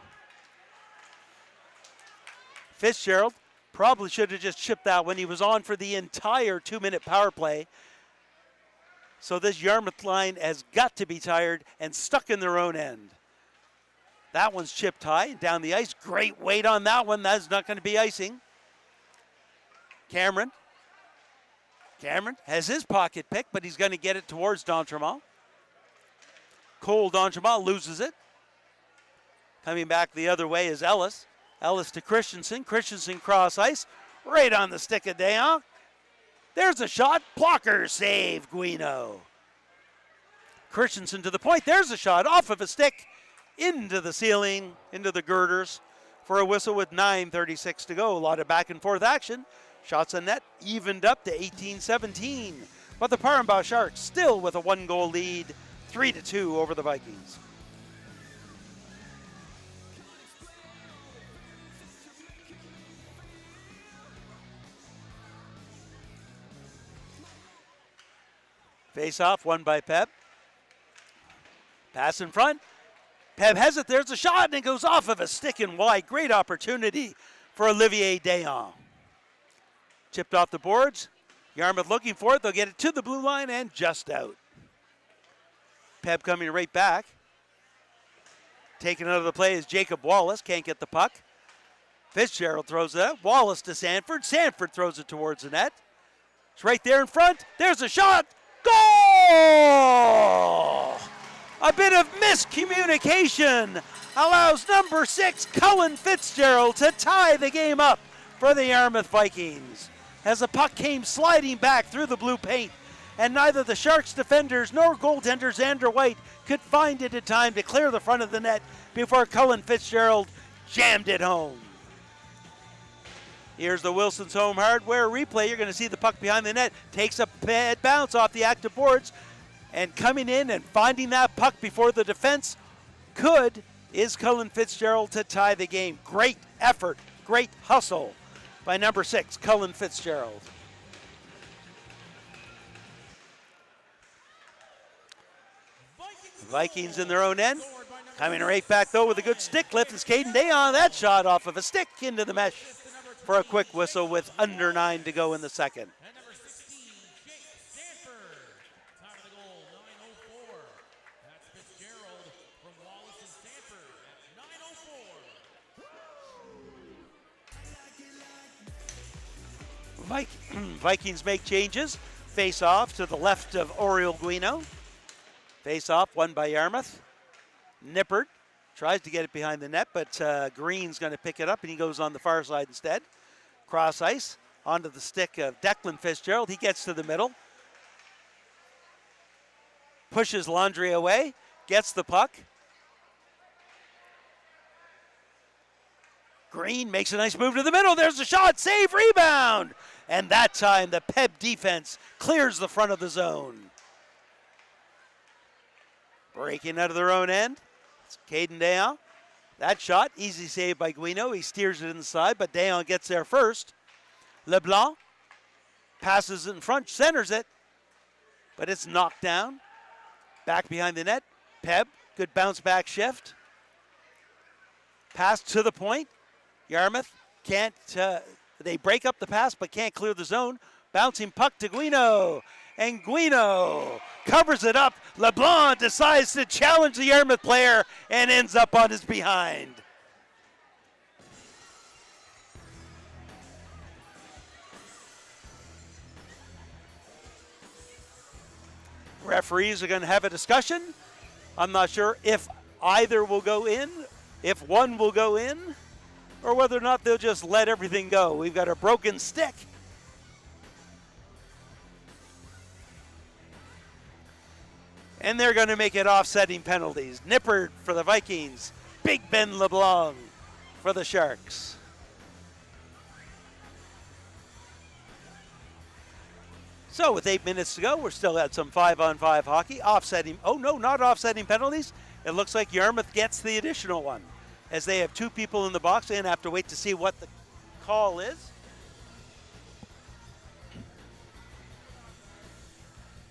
Fitzgerald probably should have just chipped that one. He was on for the entire 2-minute power play. So this Yarmouth line has got to be tired and stuck in their own end. That one's chipped high down the ice. Great weight on that one. That's not going to be icing. Cameron has his pocket pick, but he's going to get it towards D'Entremont. Cole D'Entremont loses it. Coming back the other way is Ellis. Ellis to Christensen. Christensen cross ice. Right on the stick of Dayon. There's a shot. Blocker save, Guino. Christensen to the point. There's a shot off of a stick into the ceiling, into the girders for a whistle with 9:36 to go. A lot of back and forth action. Shots on net evened up to 18-17. But the Parambah Sharks still with a 1-goal lead, 3-2 over the Vikings. Face off, won by PEB. Pass in front. PEB has it. There's a shot, and it goes off of a stick and wide. Great opportunity for Olivier Dayon. Chipped off the boards. Yarmouth looking for it. They'll get it to the blue line and just out. PEB coming right back. Taken out of the play is Jacob Wallace. Can't get the puck. Fitzgerald throws it out. Wallace to Sanford. Sanford throws it towards the net. It's right there in front. There's a shot. Goal! A bit of miscommunication allows number 6, Cullen Fitzgerald, to tie the game up for the Yarmouth Vikings. As the puck came sliding back through the blue paint, and neither the Sharks defenders nor goaltender Xander White could find it in time to clear the front of the net before Cullen Fitzgerald jammed it home. Here's the Wilson's Home Hardware replay. You're going to see the puck behind the net. Takes a bad bounce off the active boards. And coming in and finding that puck before the defense is Cullen Fitzgerald to tie the game. Great effort, great hustle by number 6, Cullen Fitzgerald. Vikings in their own end. Coming right back, though, with a good stick lift is Caden Dayon. That shot off of a stick into the mesh for a quick whistle with under 9 to go in the second. And number 16, Jake Stanford. Time of the goal, 9:04. That's Fitzgerald from Wallace and Stanford at 9:04. Vikings make changes. Face off to the left of Oriel Guino. Face off, won by Yarmouth. Nippert tries to get it behind the net, but Green's going to pick it up, and he goes on the far side instead. Cross ice onto the stick of Declan Fitzgerald. He gets to the middle. Pushes Landry away. Gets the puck. Green makes a nice move to the middle. There's a shot. Save, rebound. And that time the PEB defense clears the front of the zone. Breaking out of their own end. It's Caden Dayon. That shot, easy save by Guino. He steers it inside, but Dayon gets there first. LeBlanc passes it in front, centers it, but it's knocked down. Back behind the net. PEB, good bounce back shift. Pass to the point. Yarmouth can't, they break up the pass, but can't clear the zone. Bouncing puck to Guino. And Guino covers it up. LeBlanc decides to challenge the Yarmouth player and ends up on his behind. Referees are going to have a discussion. I'm not sure if either will go in, if one will go in, or whether or not they'll just let everything go. We've got a broken stick. And they're going to make it offsetting penalties. Nippert for the Vikings. Big Ben LeBlanc for the Sharks. So with 8 minutes to go, we're still at some 5-on-5 hockey. Offsetting, oh no, not offsetting penalties. It looks like Yarmouth gets the additional one, as they have 2 people in the box and have to wait to see what the call is.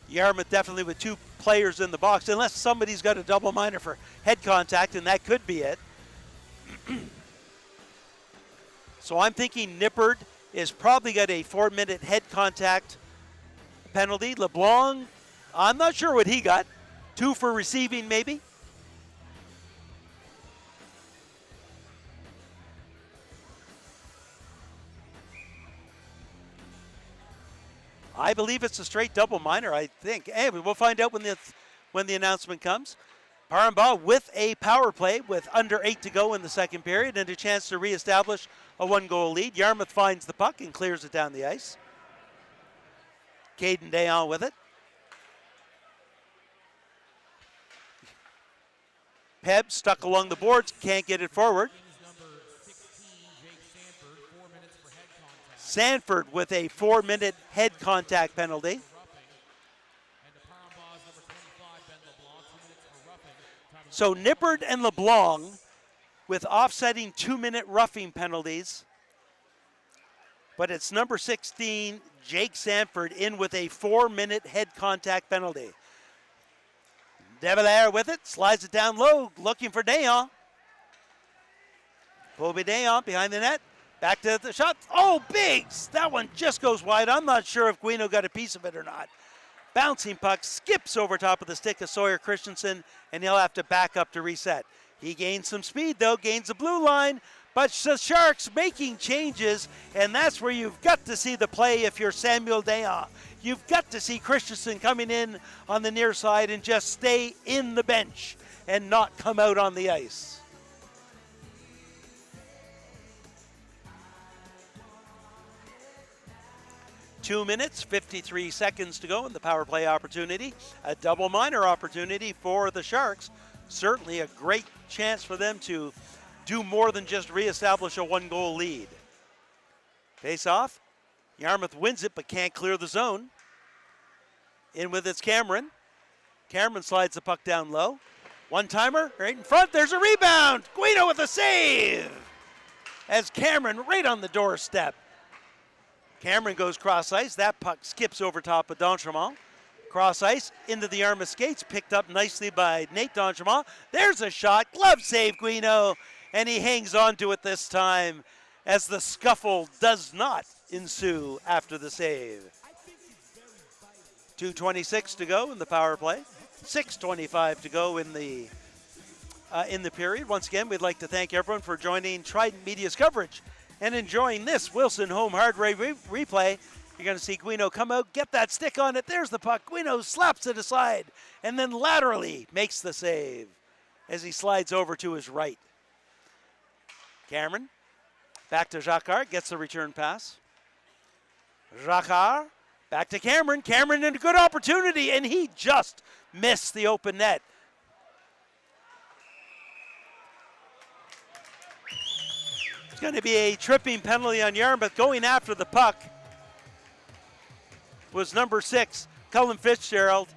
Yarmouth definitely with 2 players in the box, unless somebody's got a double minor for head contact, and that could be it. So I'm thinking Nippard is probably got a 4-minute head contact penalty. LeBlanc, I'm not sure what he got. 2 for receiving, maybe. I believe it's a straight double minor, I think. Anyway, we'll find out when the announcement comes. Parambah with a power play with under 8 to go in the second period and a chance to reestablish a 1-goal lead. Yarmouth finds the puck and clears it down the ice. Caden Dayon with it. PEB stuck along the boards, can't get it forward. Sanford with a 4-minute head contact penalty. So Nippard and LeBlanc with offsetting 2-minute roughing penalties. But it's number 16, Jake Sanford, in with a 4-minute head contact penalty. Develaire with it, slides it down low, looking for Dayon. Kobe Dayon behind the net. Back to the shot. Oh, Biggs! That one just goes wide. I'm not sure if Guino got a piece of it or not. Bouncing puck skips over top of the stick of Sawyer Christensen, and he'll have to back up to reset. He gains some speed, though, gains the blue line, but the Sharks making changes, and that's where you've got to see the play if you're Samuel Dayon. You've got to see Christensen coming in on the near side and just stay in the bench and not come out on the ice. 2 minutes, 53 seconds to go in the power play opportunity. A double minor opportunity for the Sharks. Certainly a great chance for them to do more than just reestablish a 1-goal lead. Face off. Yarmouth wins it but can't clear the zone. In with it's Cameron. Cameron slides the puck down low. One-timer right in front. There's a rebound. Guido with a save. As Cameron right on the doorstep. Cameron goes cross ice. That puck skips over top of D'Entremont. Cross ice into the Yarmouth skates. Picked up nicely by Nate D'Entremont. There's a shot. Glove save, Guino. And he hangs on to it this time as the scuffle does not ensue after the save. 2:26 to go in the power play. 6:25 to go in the period. Once again, we'd like to thank everyone for joining Trident Media's coverage and enjoying this Wilson Home Hardware replay. You're going to see Guino come out, get that stick on it. There's the puck. Guino slaps it aside and then laterally makes the save as he slides over to his right. Cameron back to Jacquard, gets the return pass. Jacquard back to Cameron. Cameron in a good opportunity, and he just missed the open net. It's going to be a tripping penalty on Yarmouth. Going after the puck was number 6, Cullen Fitzgerald.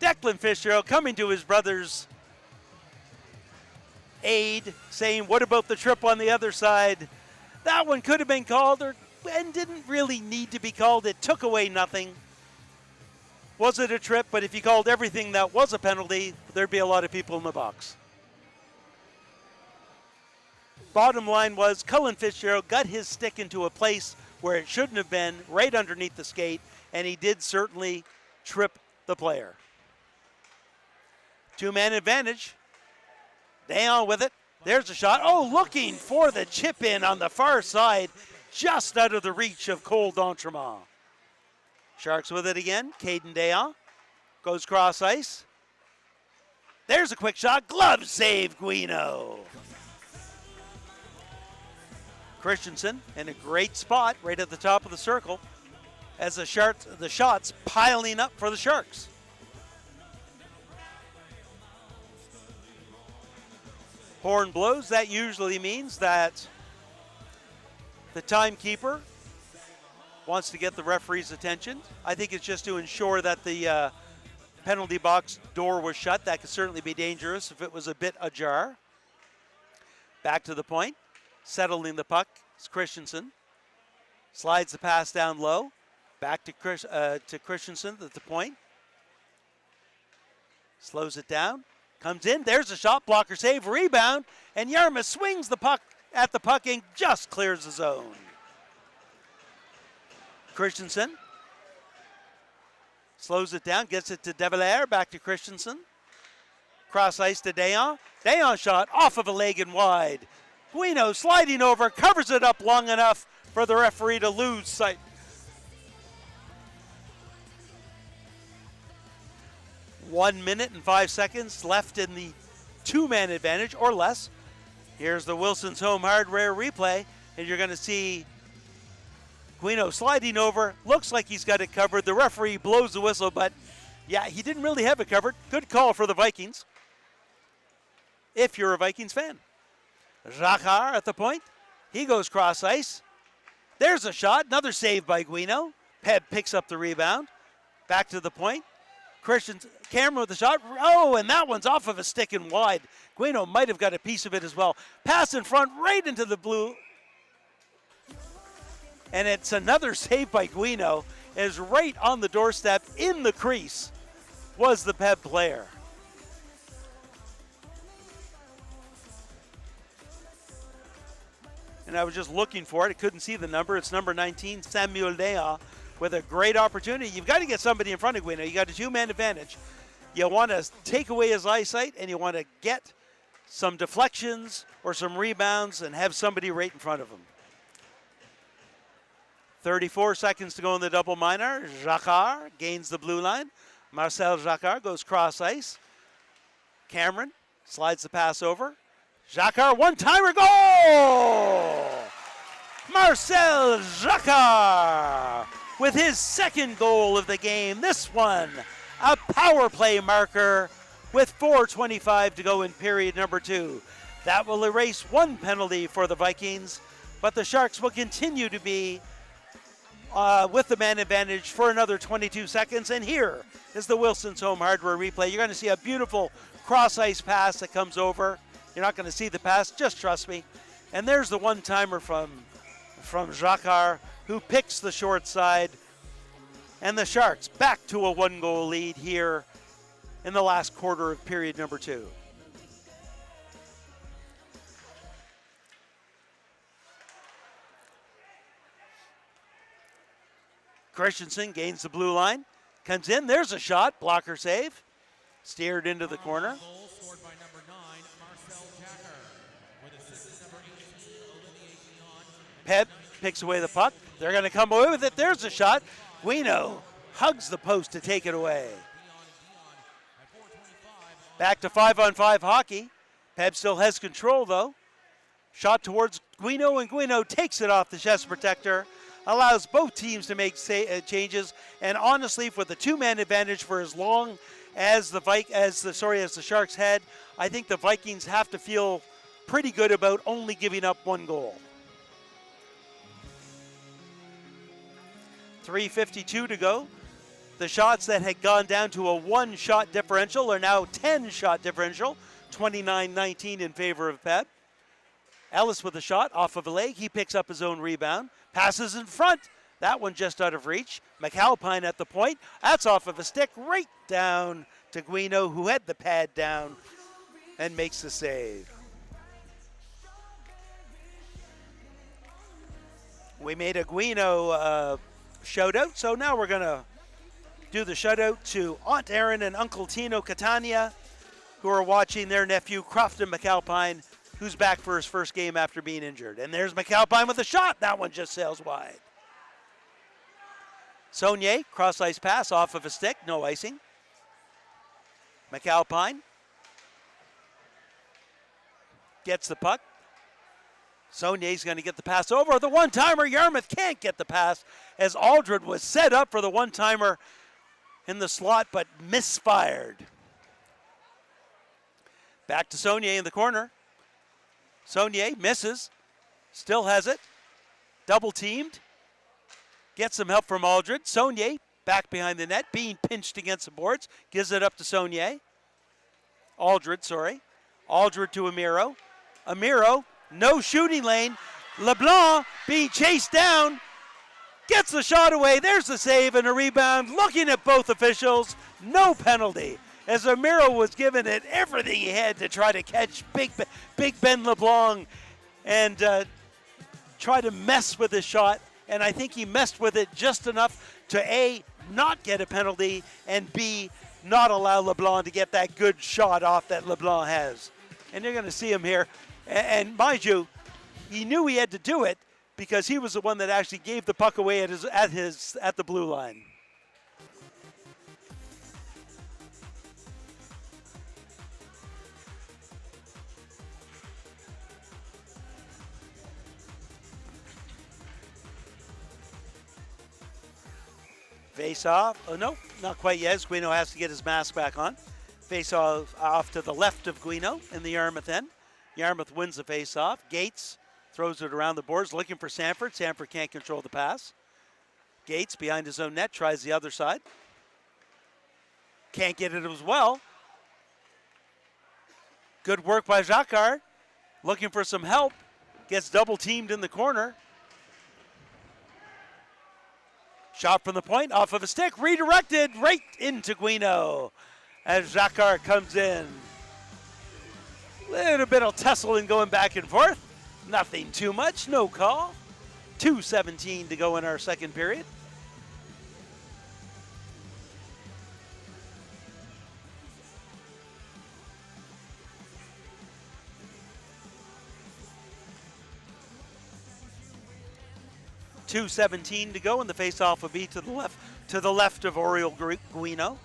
Declan Fitzgerald coming to his brother's aid, saying, what about the trip on the other side? That one could have been called and didn't really need to be called. It took away nothing. Was it a trip? But if you called everything that was a penalty, there'd be a lot of people in the box. Bottom line was Cullen Fitzgerald got his stick into a place where it shouldn't have been, right underneath the skate, and he did certainly trip the player. 2-man advantage. Dayon with it. There's a shot. Oh, looking for the chip in on the far side, just out of the reach of Cole D'Entremont. Sharks with it again. Caden Dayon goes cross ice. There's a quick shot. Glove save, Guino. Christensen in a great spot right at the top of the circle as the shots piling up for the Sharks. Horn blows. That usually means that the timekeeper wants to get the referee's attention. I think it's just to ensure that the penalty box door was shut. That could certainly be dangerous if it was a bit ajar. Back to the point. Settling the puck is Christensen. Slides the pass down low. Back to Christensen at the point. Slows it down. Comes in. There's a shot. Blocker save. Rebound. And Yarmouth swings the puck at the puck and just clears the zone. Christensen slows it down. Gets it to De Valère. Back to Christensen. Cross ice to Dayon. Dayon shot off of a leg and wide. Guino sliding over. Covers it up long enough for the referee to lose sight. One minute and 5 seconds left in the two-man advantage or less. Here's the Wilson's Home Hardware replay, and you're going to see Guino sliding over. Looks like he's got it covered. The referee blows the whistle, but yeah, he didn't really have it covered. Good call for the Vikings, if you're a Vikings fan. Jacquard at the point. He goes cross ice. There's a shot. Another save by Guino. PEB picks up the rebound. Back to the point. Cameron with the shot. Oh, and that one's off of a stick and wide. Guino might have got a piece of it as well. Pass in front right into the blue. And it's another save by Guino. Is right on the doorstep in the crease was the PEB player. And I was just looking for it. I couldn't see the number. It's number 19, Samuel Dayon, with a great opportunity. You've got to get somebody in front of Guino. You got a two-man advantage. You want to take away his eyesight, and you want to get some deflections or some rebounds and have somebody right in front of him. 34 seconds to go in the double minor. Jacquard gains the blue line. Marcel Jacquard goes cross ice. Cameron slides the pass over. Jacquard, one-timer, goal! Marcel Jacquard with his second goal of the game. This one, a power play marker with 4:25 to go in period number 2. That will erase one penalty for the Vikings, but the Sharks will continue to be with the man advantage for another 22 seconds. And here is the Wilson's Home Hardware replay. You're going to see a beautiful cross-ice pass that comes over. You're not going to see the pass, just trust me. And there's the one-timer from Jacquard, who picks the short side. And the Sharks back to a one-goal lead here in the last quarter of period number 2. Christensen gains the blue line, comes in, there's a shot, blocker save, steered into the corner. Goal scored by number 9, Marcel Jacquard, with assist number 18, Olivier Guion. PEB picks away the puck. They're going to come away with it. There's a shot. Guino hugs the post to take it away. Back to 5-on-5 hockey. PEB still has control, though. Shot towards Guino, and Guino takes it off the chest protector. Allows both teams to make changes, and honestly, with the two-man advantage for as long as the Sharks had, I think the Vikings have to feel pretty good about only giving up one goal. 3:52 to go. The shots that had gone down to a one-shot differential are now 10-shot differential, 29-19 in favor of PEB. Ellis with a shot off of a leg. He picks up his own rebound. Passes in front. That one just out of reach. McAlpine at the point. That's off of a stick right down to Guino, who had the pad down and makes the save. We made a Guino shout-out, so now we're going to do the shout-out to Aunt Erin and Uncle Tino Catania, who are watching their nephew, Crofton McAlpine, who's back for his first game after being injured. And there's McAlpine with a shot. That one just sails wide. Saunier, cross-ice pass off of a stick, no icing. McAlpine gets the puck. Saunier's going to get the pass over. The one-timer, Yarmouth can't get the pass as Aldred was set up for the one-timer in the slot, but misfired. Back to Saunier in the corner. Saunier misses, still has it, double teamed, gets some help from Aldred. Saunier back behind the net, being pinched against the boards, gives it up to Saunier. Aldred to Amiro. Amiro, no shooting lane. LeBlanc being chased down, gets the shot away. There's the save and a rebound. Looking at both officials, no penalty. As Amiro was giving it everything he had to try to catch Big Ben LeBlanc and try to mess with his shot. And I think he messed with it just enough to A, not get a penalty, and B, not allow LeBlanc to get that good shot off that LeBlanc has. And you're going to see him here. And mind you, he knew he had to do it because he was the one that actually gave the puck away at the blue line. Face off. Oh, no, not quite yet. Guino has to get his mask back on. Face off to the left of Guino in the Yarmouth end. Yarmouth wins the face off. Gates throws it around the boards looking for Sanford. Sanford can't control the pass. Gates behind his own net tries the other side. Can't get it as well. Good work by Jacquard. Looking for some help. Gets double teamed in the corner. Shot from the point, off of a stick, redirected right into Guino as Jacquard comes in. Little bit of tussling going back and forth. Nothing too much, no call. 2:17 to go in our second period. .217 to go, and the face-off will be to the left of Oriol Guino.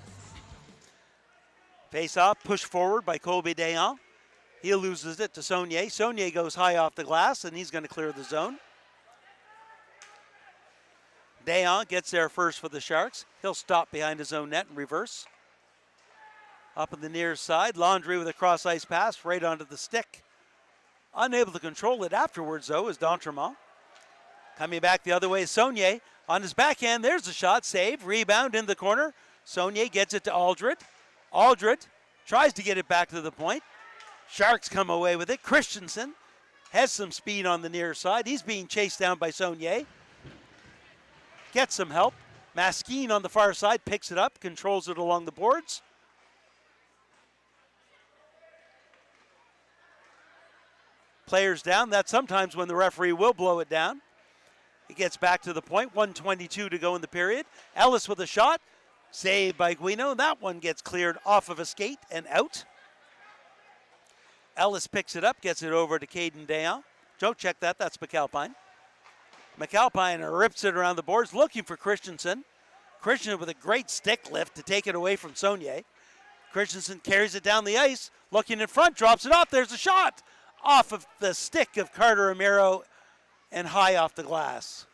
Face-off, push forward by Colby Dayan. He loses it to Saunier. Saunier goes high off the glass, and he's going to clear the zone. Dayan gets there first for the Sharks. He'll stop behind his own net and reverse. Up on the near side, Landry with a cross-ice pass right onto the stick. Unable to control it afterwards, though, is D'Entremont. Coming back the other way is Saunier. On his backhand, there's the shot. Save. Rebound in the corner. Saunier gets it to Aldred. Aldred tries to get it back to the point. Sharks come away with it. Christensen has some speed on the near side. He's being chased down by Saunier. Gets some help. Maskin on the far side picks it up, controls it along the boards. Players down. That's sometimes when the referee will blow it down. He gets back to the point. 1:22 to go in the period. Ellis with a shot. Saved by Guino. That one gets cleared off of a skate and out. Ellis picks it up, gets it over to Caden Dayan. Don't check that. That's McAlpine. McAlpine rips it around the boards looking for Christensen. Christensen with a great stick lift to take it away from Saunier. Christensen carries it down the ice. Looking in front, drops it off. There's a shot off of the stick of Carter Amiro and high off the glass.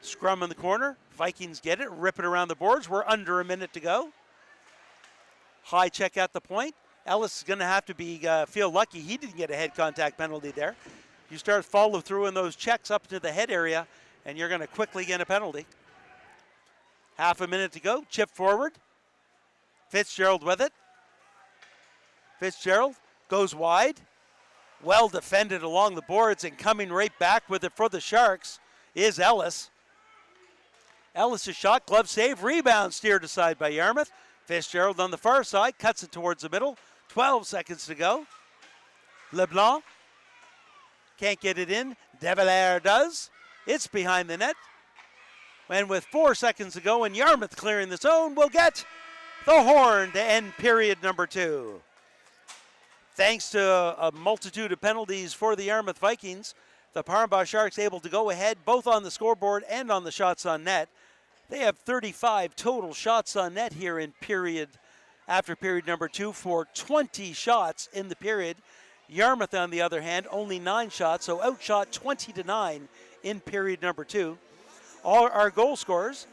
Scrum in the corner. Vikings get it, rip it around the boards. We're under a minute to go. High check at the point. Ellis is going to have to feel lucky he didn't get a head contact penalty there. You start follow through in those checks up to the head area, and you're going to quickly get a penalty. Half a minute to go. Chip forward. Fitzgerald with it. Fitzgerald goes wide. Well defended along the boards, and coming right back with it for the Sharks is Ellis. Ellis' shot, glove save, rebound steered aside by Yarmouth. Fitzgerald on the far side, cuts it towards the middle. 12 seconds to go. LeBlanc can't get it in. De Valère does. It's behind the net. And with 4 seconds to go and Yarmouth clearing the zone, we'll get the horn to end period number 2. Thanks to a multitude of penalties for the Yarmouth Vikings, the Parambach Sharks able to go ahead both on the scoreboard and on the shots on net. They have 35 total shots on net here in after period number 2 for 20 shots in the period. Yarmouth, on the other hand, only 9 shots, so outshot 20-9 in period number 2. All our goal scorers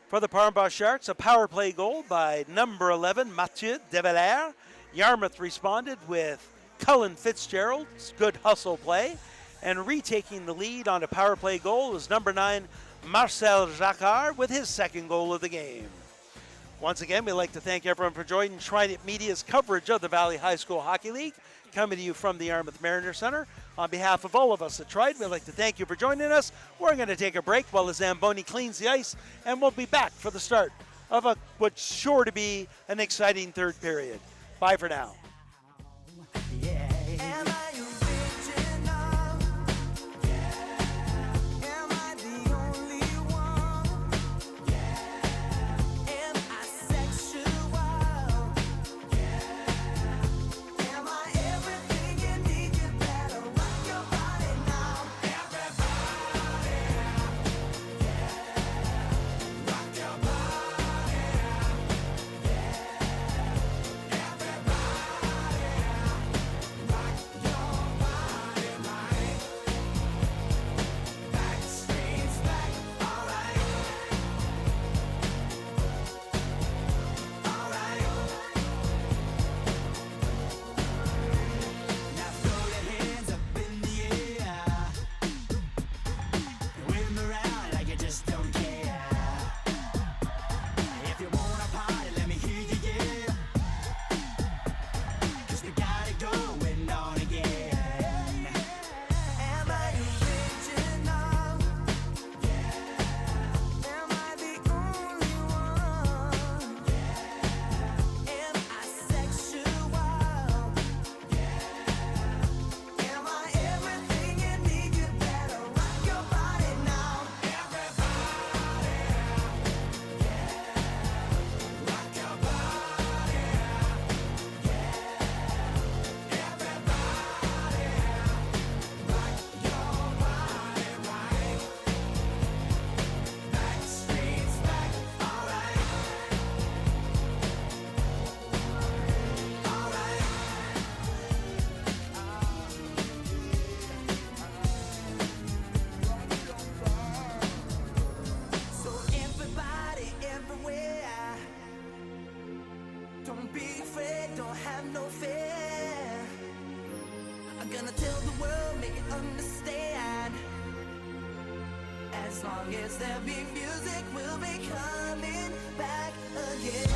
for the Parambach Sharks, a power play goal by number 11, Mathieu De Valère. Yarmouth responded with Cullen Fitzgerald's good hustle play. And retaking the lead on a power play goal was number 9, Marcel Jacquard, with his second goal of the game. Once again, we'd like to thank everyone for joining Trident Media's coverage of the Valley High School Hockey League, coming to you from the Yarmouth Mariner Center. On behalf of all of us at Trident, we'd like to thank you for joining us. We're going to take a break while the Zamboni cleans the ice, and we'll be back for the start of what's sure to be an exciting third period. Bye for now. Am I original? Am I the only one? Am I sexual? Am I everything you need? You better rock your body now. Everybody, rock your body. Don't be afraid, don't have no fear. I'm gonna tell the world, make it understand. As long as there be music, we'll be coming back again.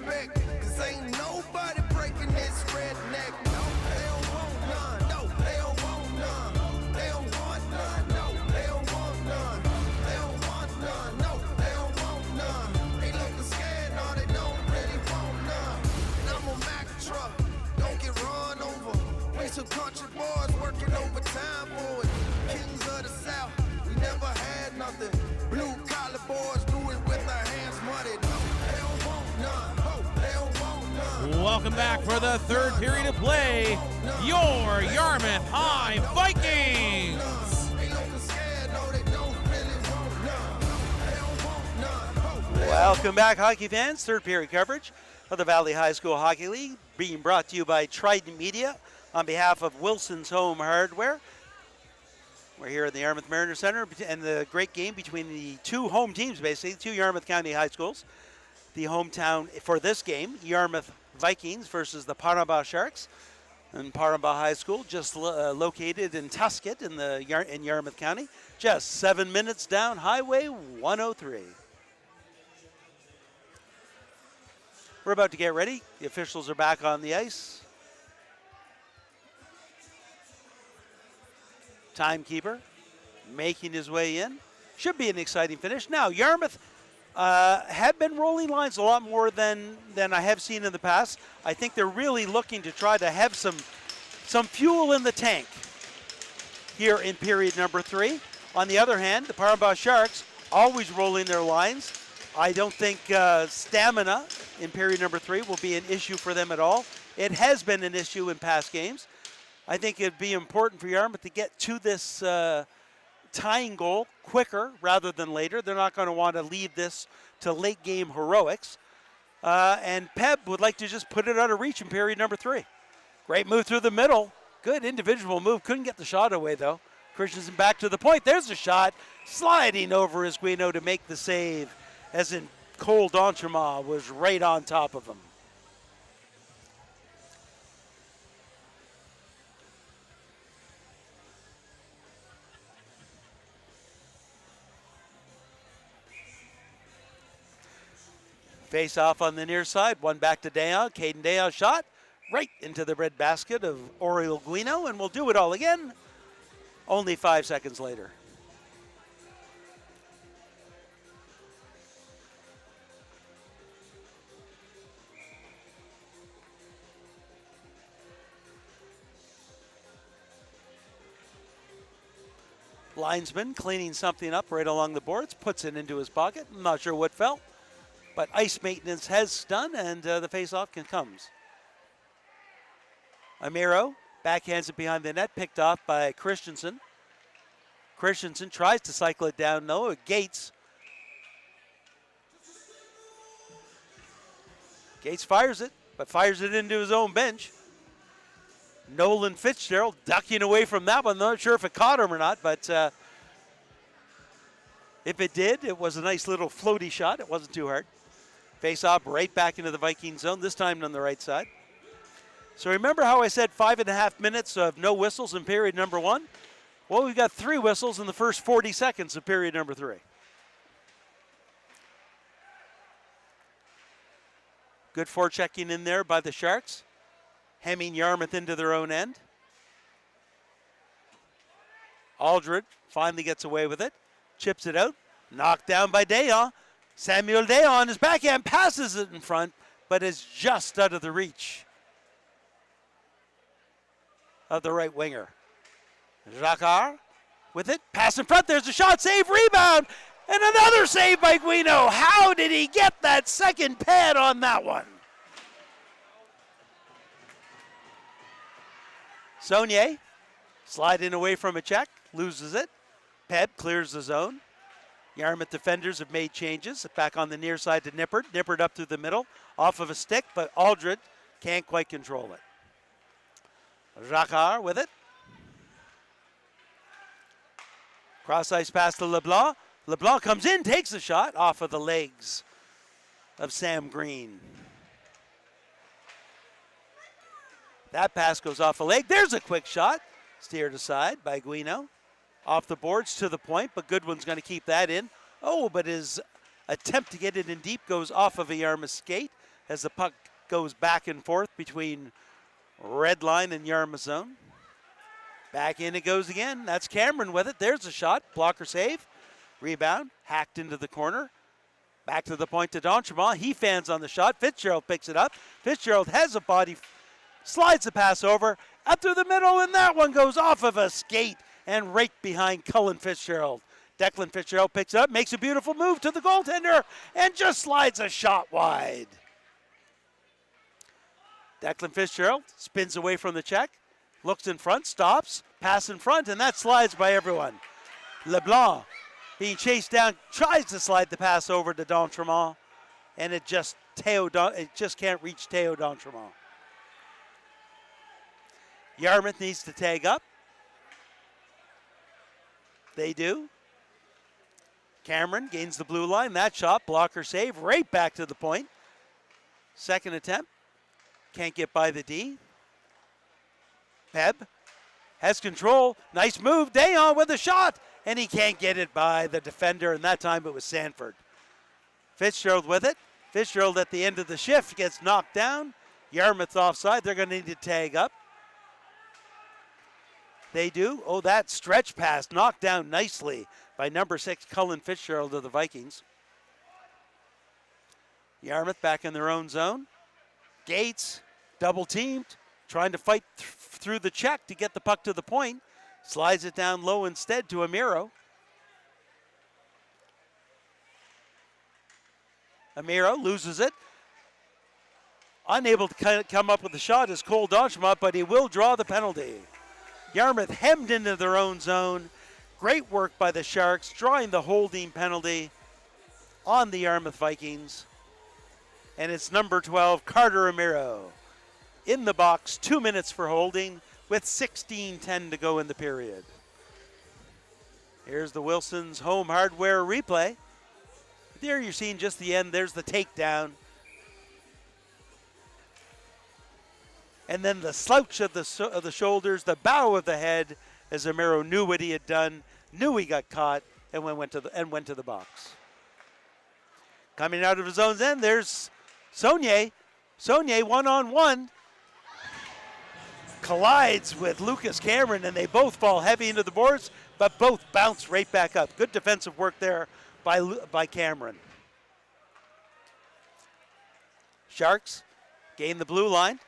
respect, cause ain't nobody breaking this redneck. No, they don't want none. No, they don't want none. They don't want none. No, they don't want none. They don't want none. No, they don't want none. They looking scared, no, they don't really want none. And I'm a Mack truck, don't get run over. We some country boys working overtime, boys. Kings of the South, we never had nothing. Blue collar boys do it with their hands muddy. No, they don't want none. No, they don't want none. Welcome back for the third period of play. Your Yarmouth High Vikings. They looking scared, no, they don't really want none. They don't want none. Welcome back, hockey fans. Third period coverage of the Valley High School Hockey League being brought to you by Trident Media on behalf of Wilson's Home Hardware. We're here at the Yarmouth Mariner Center, and the great game between the two home teams, basically, two Yarmouth County high schools. The hometown for this game, Yarmouth Vikings versus the Paramba Sharks. And Paramba High School, just located in Tuscott in Yarmouth County, just 7 minutes down Highway 103. We're about to get ready. The officials are back on the ice. Timekeeper making his way in. Should be an exciting finish. Now, Yarmouth have been rolling lines a lot more than I have seen in the past. I think they're really looking to try to have some fuel in the tank here in period number 3. On the other hand, the Paramba Sharks always rolling their lines. I don't think stamina in period number 3 will be an issue for them at all. It has been an issue in past games. I think it'd be important for Yarmouth to get to this tying goal quicker rather than later. They're not going to want to leave this to late game heroics. And PEB would like to just put it out of reach in period number 3. Great move through the middle. Good individual move. Couldn't get the shot away, though. Christensen back to the point. There's the shot. Sliding over is Guino to make the save, as in Cole D'Entremont was right on top of him. Face off on the near side, one back to Dayon. Caden Dayon shot right into the red basket of Oriel Guino, and we'll do it all again only 5 seconds later. Linesman cleaning something up right along the boards, puts it into his pocket. I'm not sure what fell, but ice maintenance has done, and the face-off comes. Amiro backhands it behind the net, picked off by Christensen. Christensen tries to cycle it down, though. Gates fires it, but fires it into his own bench. Nolan Fitzgerald ducking away from that one. Not sure if it caught him or not, but if it did, it was a nice little floaty shot. It wasn't too hard. Face-off right back into the Viking zone, this time on the right side. So remember how I said 5.5 minutes of no whistles in period number 1? Well, we've got 3 whistles in the first 40 seconds of period number 3. Good forechecking in there by the Sharks, hemming Yarmouth into their own end. Aldred finally gets away with it, chips it out, knocked down by Dayon. Samuel Dayon, his backhand passes it in front, but is just out of the reach of the right winger. Jacquard with it, pass in front, there's a shot, save, rebound, and another save by Guino. How did he get that second pad on that one? Saunier sliding away from a check, loses it. PEB clears the zone. Yarmouth defenders have made changes. Back on the near side to Nippert. Nippert up through the middle, off of a stick, but Aldred can't quite control it. Jacquard with it. Cross ice pass to LeBlanc. LeBlanc comes in, takes the shot off of the legs of Sam Green. That pass goes off a leg. There's a quick shot. Steered aside by Guino. Off the boards to the point, but Goodwin's going to keep that in. Oh, but his attempt to get it in deep goes off of a Yarmouth skate as the puck goes back and forth between red line and Yarmouth zone. Back in it goes again. That's Cameron with it. There's a shot. Blocker save. Rebound. Hacked into the corner. Back to the point to D'Entremont. He fans on the shot. Fitzgerald picks it up. Fitzgerald has a body. Slides the pass over. Up through the middle. And that one goes off of a skate and right behind Cullen Fitzgerald. Declan Fitzgerald picks it up. Makes a beautiful move to the goaltender. And just slides a shot wide. Declan Fitzgerald spins away from the check. Looks in front, stops, pass in front, and that slides by everyone. LeBlanc being chased down, tries to slide the pass over to D'Entremont, and it just can't reach Théo D'Entremont. Yarmouth needs to tag up. They do. Cameron gains the blue line. That shot, blocker save, right back to the point. Second attempt, can't get by the D. PEB has control. Nice move. Dayon with a shot. And he can't get it by the defender. And that time it was Sanford. Fitzgerald with it. Fitzgerald at the end of the shift gets knocked down. Yarmouth offside. They're going to need to tag up. They do. Oh, that stretch pass knocked down nicely by number 6, Cullen Fitzgerald of the Vikings. Yarmouth back in their own zone. Gates double teamed. Trying to fight through the check to get the puck to the point. Slides it down low instead to Amiro. Amiro loses it. Unable to come up with a shot is Cole D'Entremont, but he will draw the penalty. Yarmouth hemmed into their own zone. Great work by the Sharks, drawing the holding penalty on the Yarmouth Vikings. And it's number 12, Carter Amiro, in the box, 2 minutes for holding with 16:10 to go in the period. Here's the Wilson's Home Hardware replay. There you're seeing just the end. There's the takedown. And then the slouch of the shoulders, the bow of the head, as Amiro knew what he had done, knew he got caught, and went to the box. Coming out of his own end, there's Saunier. Saunier one-on-one. Collides with Lucas Cameron, and they both fall heavy into the boards, but both bounce right back up. Good defensive work there by Cameron. Sharks gain the blue line.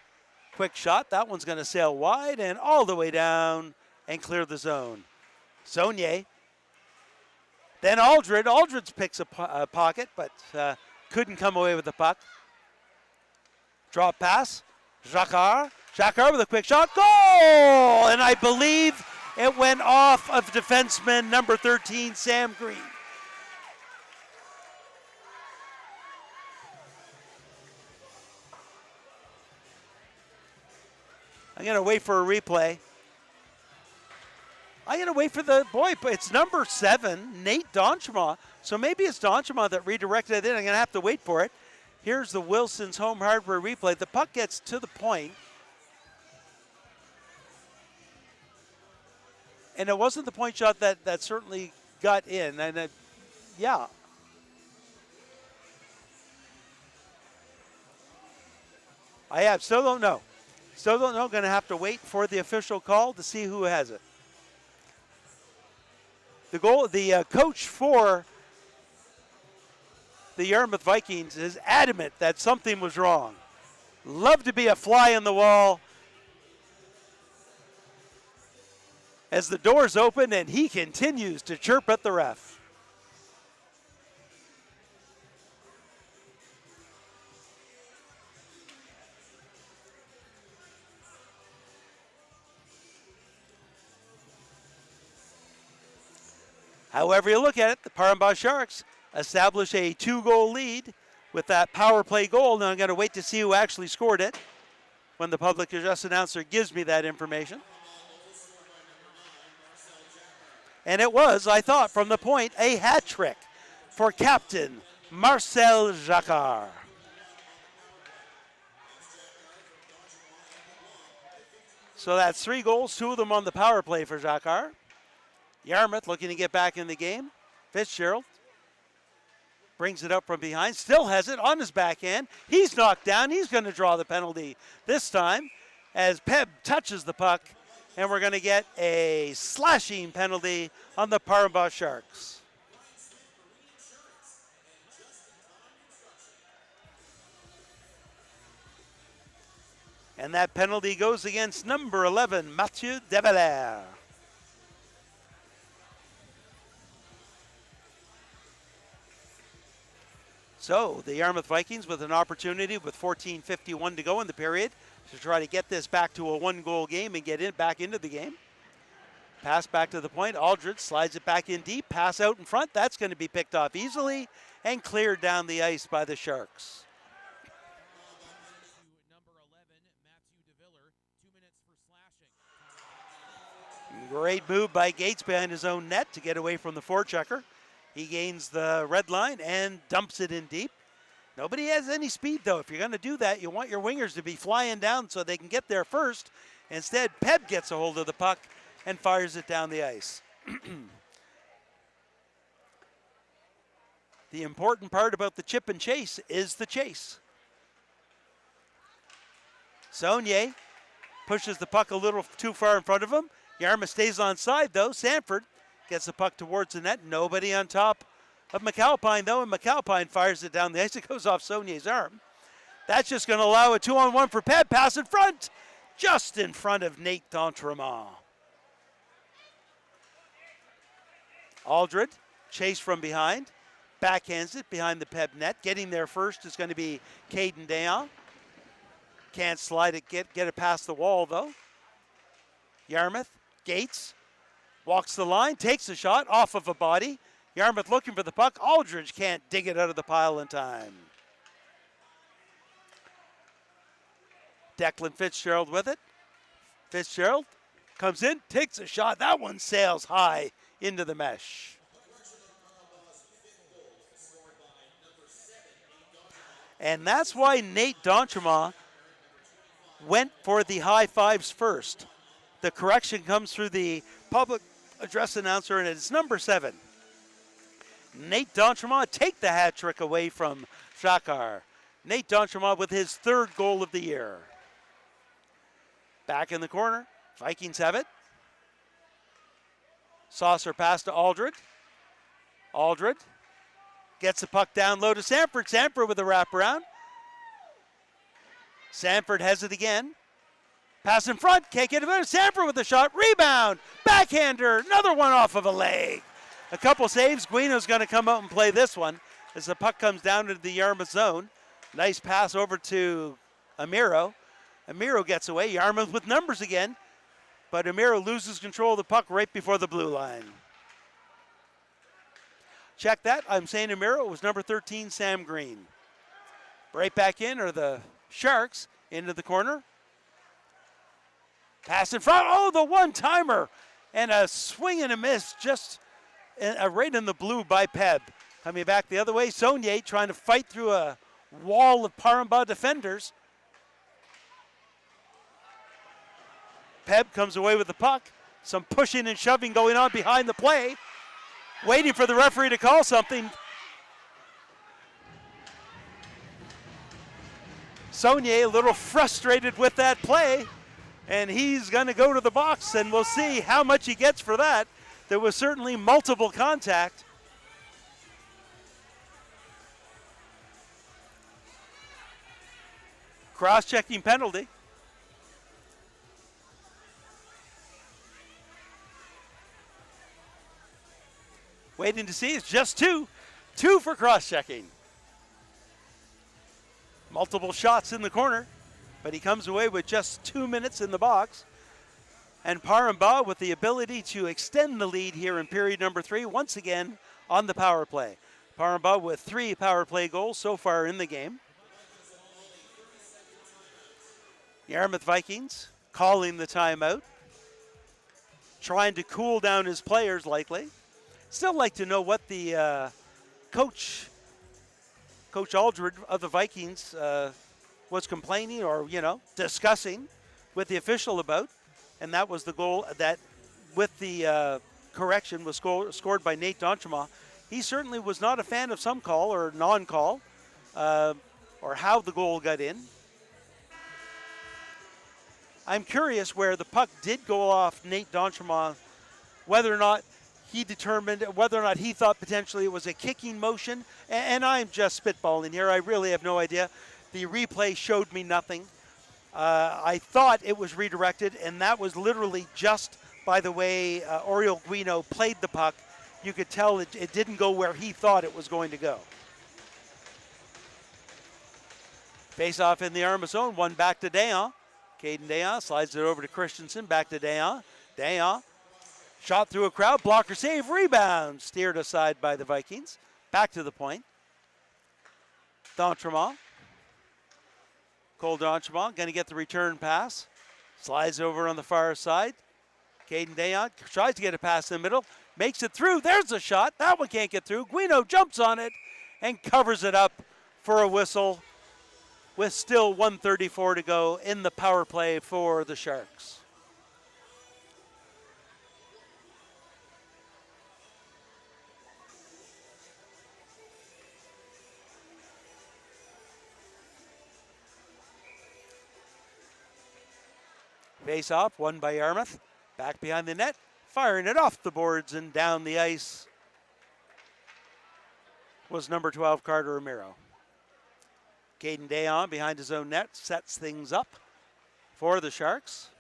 Quick shot. That one's going to sail wide and all the way down and clear the zone. Saunier. Then Aldred. Aldred picks a pocket, but couldn't come away with the puck. Drop pass. Jacquard. Jacquard with a quick shot. Goal! And I believe it went off of defenseman number 13, Sam Green. I'm going to wait for a replay. I'm going to wait for the boy. It's number 7, Nate D'Entremont. So maybe it's D'Entremont that redirected it in. I'm going to have to wait for it. Here's the Wilson's Home Hardware replay. The puck gets to the point. And it wasn't the point shot that certainly got in. And yeah. Still don't know. Still don't know. Going to have to wait for the official call to see who has it. The coach for the Yarmouth Vikings is adamant that something was wrong. Love to be a fly on the wall. As the doors open and he continues to chirp at the ref. However you look at it, the Parambah Sharks establish a 2-goal lead with that power play goal. Now I'm going to wait to see who actually scored it when the public address announcer gives me that information. And it was, I thought, from the point, a hat trick for captain Marcel Jacquard. So that's 3 goals, 2 of them on the power play for Jacquard. Yarmouth looking to get back in the game. Fitzgerald brings it up from behind, still has it on his backhand. He's knocked down. He's going to draw the penalty this time as PEB touches the puck, and we're going to get a slashing penalty on the Paramba Sharks. And that penalty goes against number 11, Mathieu Devalère. So the Yarmouth Vikings with an opportunity with 14:51 to go in the period to try to get this back to a one-goal game and get back into the game. Pass back to the point. Aldridge slides it back in deep. Pass out in front. That's going to be picked off easily and cleared down the ice by the Sharks. Number 11, Mathieu Deviller, 2 minutes for slashing. Great move by Gates behind his own net to get away from the forechecker. He gains the red line and dumps it in deep. Nobody has any speed, though. If you're going to do that, you want your wingers to be flying down so they can get there first. Instead, PEB gets a hold of the puck and fires it down the ice. The important part about the chip and chase is the chase. Saunier pushes the puck a little too far in front of him. Yarmouth stays on side, though. Sanford gets the puck towards the net. Nobody on top of McAlpine, though, and McAlpine fires it down the ice. It goes off Saunier's arm. That's just going to allow a 2-on-1 for PEB. Pass in front, just in front of Nate D'Entremont. Aldred, chase from behind, backhands it behind the PEB net. Getting there first is going to be Caden Dayon. Can't slide it, get it past the wall, though. Yarmouth, Gates, walks the line, takes a shot off of a body. Yarmouth looking for the puck. Aldridge can't dig it out of the pile in time. Declan Fitzgerald with it. Fitzgerald comes in, takes a shot. That one sails high into the mesh. And that's why Nate D'Entremont went for the high fives first. The correction comes through the public address announcer, and it's number 7. Nate D'Entremont take the hat trick away from Shakar. Nate D'Entremont with his 3rd goal of the year. Back in the corner, Vikings have it. Saucer pass to Aldred. Aldred gets the puck down low to Sanford. Sanford with a wraparound. Sanford has it again. Pass in front, can't get it better. Sanford with the shot, rebound, backhander, another one off of a leg. A couple saves. Guino's going to come out and play this one as the puck comes down into the Yarmouth zone. Nice pass over to Amiro. Amiro gets away. Yarmouth with numbers again, but Amiro loses control of the puck right before the blue line. Check that. I'm saying Amiro. It was number 13, Sam Green. Right back in are the Sharks into the corner. Pass in front. Oh, the one-timer. And a swing and a miss just right in the blue by PEB. Coming back the other way, Saunier trying to fight through a wall of Paramba defenders. PEB comes away with the puck. Some pushing and shoving going on behind the play. Waiting for the referee to call something. Saunier a little frustrated with that play. And he's going to go to the box, and we'll see how much he gets for that. There was certainly multiple contact. Cross-checking penalty. Waiting to see. It's just 2. 2 for cross-checking. Multiple shots in the corner, but he comes away with just 2 minutes in the box. And Paramba with the ability to extend the lead here in period number 3, once again on the power play. Paramba with 3 power play goals so far in the game. Yarmouth Vikings calling the timeout, trying to cool down his players likely. Still like to know what the Coach Aldred of the Vikings was complaining or, discussing with the official about. And that was the goal that, with the correction, was scored by Nate D'Entremont. he certainly was not a fan of some call or non-call or how the goal got in. I'm curious where the puck did go off Nate D'Entremont, whether or not he determined, whether or not he thought potentially it was a kicking motion. And I'm just spitballing here. I really have no idea. The replay showed me nothing. I thought it was redirected, and that was literally just by the way Oriol Guino played the puck. You could tell it didn't go where he thought it was going to go. Face off in the Yarmouth zone, one back to Dayan. Caden Dayan slides it over to Christensen, back to Dayan. Dayan, shot through a crowd, blocker save, rebound, steered aside by the Vikings. Back to the point. D'Entremont. Cole D'Entremont going to get the return pass. Slides over on the far side. Caden Dayan tries to get a pass in the middle. Makes it through. There's a shot. That one can't get through. Guino jumps on it and covers it up for a whistle with still 1:34 to go in the power play for the Sharks. Face off, won by Yarmouth. Back behind the net, firing it off the boards and down the ice was number 12, Carter Romero. Caden Dayan behind his own net sets things up for the Sharks.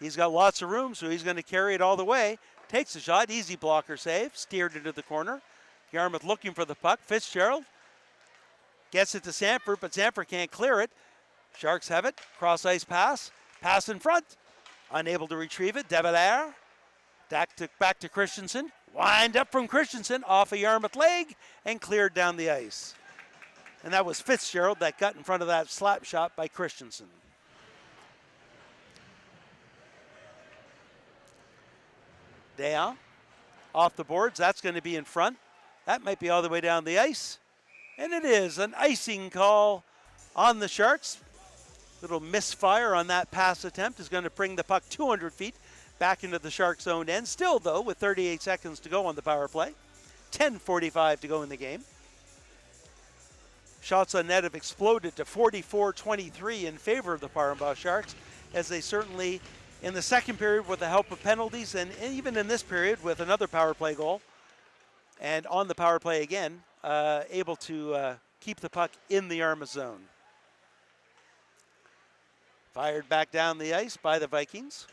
He's got lots of room, so he's going to carry it all the way. Takes the shot, easy blocker save, steered into the corner. Yarmouth looking for the puck. Fitzgerald gets it to Sanford, but Sanford can't clear it. Sharks have it, cross ice pass, pass in front. Unable to retrieve it, De Valère. Back to Christensen. Wind up from Christensen off a Yarmouth leg and cleared down the ice. And that was Fitzgerald that got in front of that slap shot by Christensen. Dayan off the boards. That's going to be in front. That might be all the way down the ice. And it is an icing call on the Sharks. Little misfire on that pass attempt is going to bring the puck 200 feet back into the Sharks' own end. Still, though, with 38 seconds to go on the power play. 10:45 to go in the game. Shots on net have exploded to 44-23 in favor of the Parambah Sharks, as they certainly, in the second period with the help of penalties, and even in this period with another power play goal, and on the power play again, able to keep the puck in the Yarmouth zone. Fired back down the ice by the Vikings.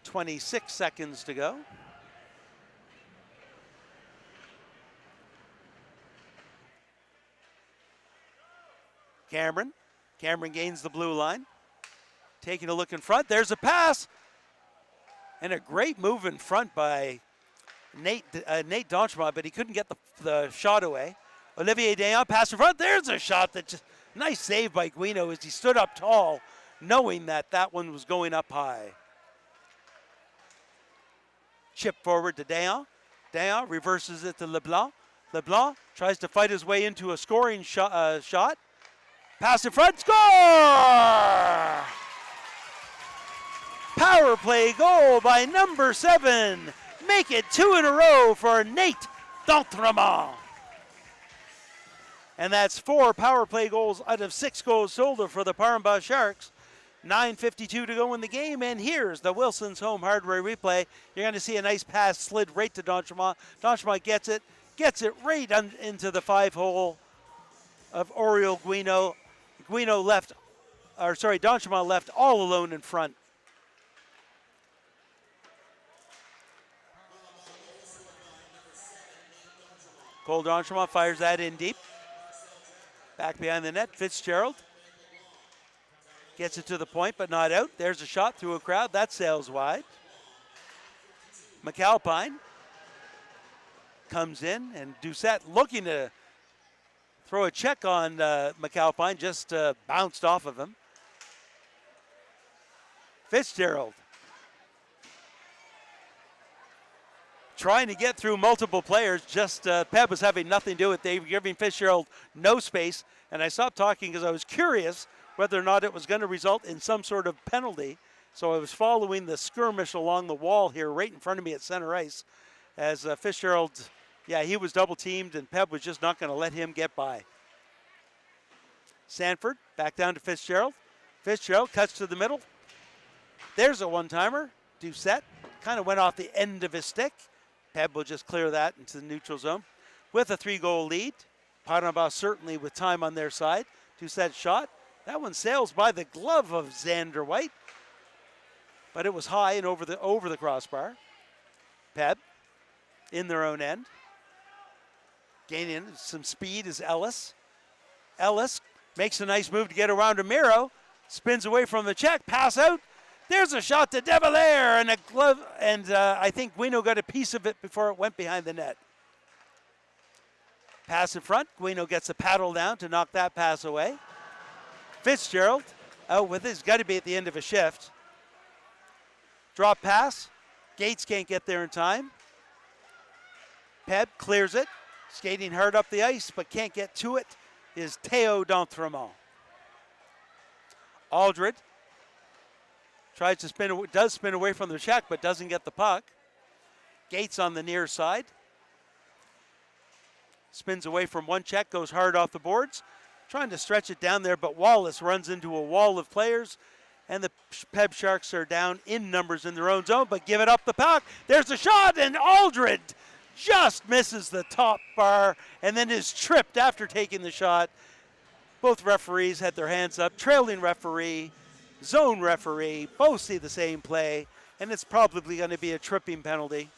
26 seconds to go. Cameron gains the blue line. Taking a look in front. There's a pass. And a great move in front by Nate D'Entremont, but he couldn't get the shot away. Olivier Dayan, pass in front. There's a shot that just, nice save by Guino as he stood up tall, knowing that that one was going up high. Chip forward to Dayan. Dayan reverses it to LeBlanc. LeBlanc tries to fight his way into a scoring shot. Pass in front, score! Power play goal by number 7. Make it 2 in a row for Nate D'Entremont. And that's 4 power play goals out of 6 goals sold for the Parambah Sharks. 9:52 to go in the game, and here's the Wilson's Home Hardware replay. You're going to see a nice pass slid right to D'Entremont. D'Entremont gets it right into the 5-hole of Oriol Guino. D'Entremont left all alone in front. Cole D'Entremont fires that in deep. Back behind the net, Fitzgerald gets it to the point, but not out. There's a shot through a crowd. That sails wide. McAlpine comes in, and Doucette looking to throw a check on McAlpine, just bounced off of him. Fitzgerald trying to get through multiple players. Just PEB was having nothing to do with it. They were giving Fitzgerald no space, and I stopped talking because I was curious whether or not it was going to result in some sort of penalty. So I was following the skirmish along the wall here right in front of me at center ice. as Fitzgerald, he was double teamed and PEB was just not going to let him get by. Sanford back down to Fitzgerald. Fitzgerald cuts to the middle. There's a one-timer. Doucette kind of went off the end of his stick. PEB will just clear that into the neutral zone with a 3-goal lead. Paramba certainly with time on their side. Doucette shot. That one sails by the glove of Xander White, but it was high and over the crossbar. PEB in their own end. Gaining some speed is Ellis. Ellis makes a nice move to get around Amiro. Spins away from the check. Pass out. There's a shot to De Valere and a glove. And I think Guino got a piece of it before it went behind the net. Pass in front. Guino gets a paddle down to knock that pass away. Fitzgerald out with it. He's got to be at the end of a shift. Drop pass. Gates can't get there in time. PEB clears it. Skating hard up the ice, but can't get to it, is Théo D'Entremont. Aldred tries to does spin away from the check, but doesn't get the puck. Gates on the near side. Spins away from one check, goes hard off the boards. Trying to stretch it down there, but Wallace runs into a wall of players, and the PEB Sharks are down in numbers in their own zone, but give it up the puck. There's a shot, and Aldred just misses the top bar and then is tripped after taking the shot. Both referees had their hands up. Trailing referee, zone referee, both see the same play, and it's probably going to be a tripping penalty.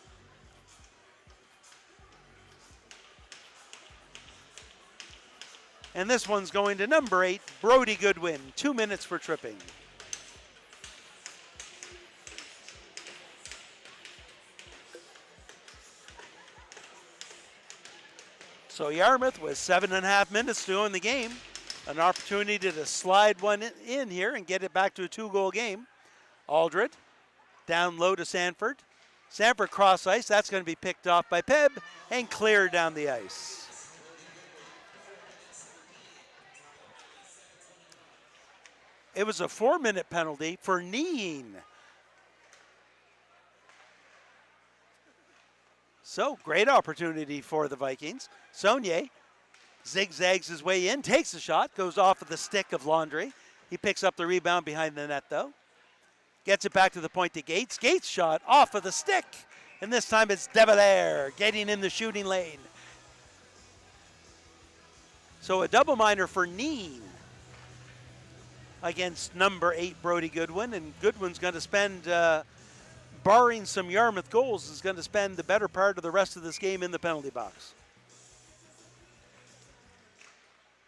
And this one's going to number 8, Brody Goodwin. 2 minutes for tripping. So Yarmouth with 7.5 minutes to go in the game. An opportunity to slide one in here and get it back to a 2-goal game. Aldred down low to Sanford. Sanford cross ice. That's going to be picked off by PEB and cleared down the ice. It was a 4-minute penalty for kneeing. So, great opportunity for the Vikings. Saunier zigzags his way in, takes the shot, goes off of the stick of Laundry. He picks up the rebound behind the net, though. Gets it back to the point to Gates. Gates shot off of the stick. And this time it's De Valere getting in the shooting lane. So a double minor for Neen against number 8, Brody Goodwin. And Goodwin's going to spend, barring some Yarmouth goals, is going to spend the better part of the rest of this game in the penalty box.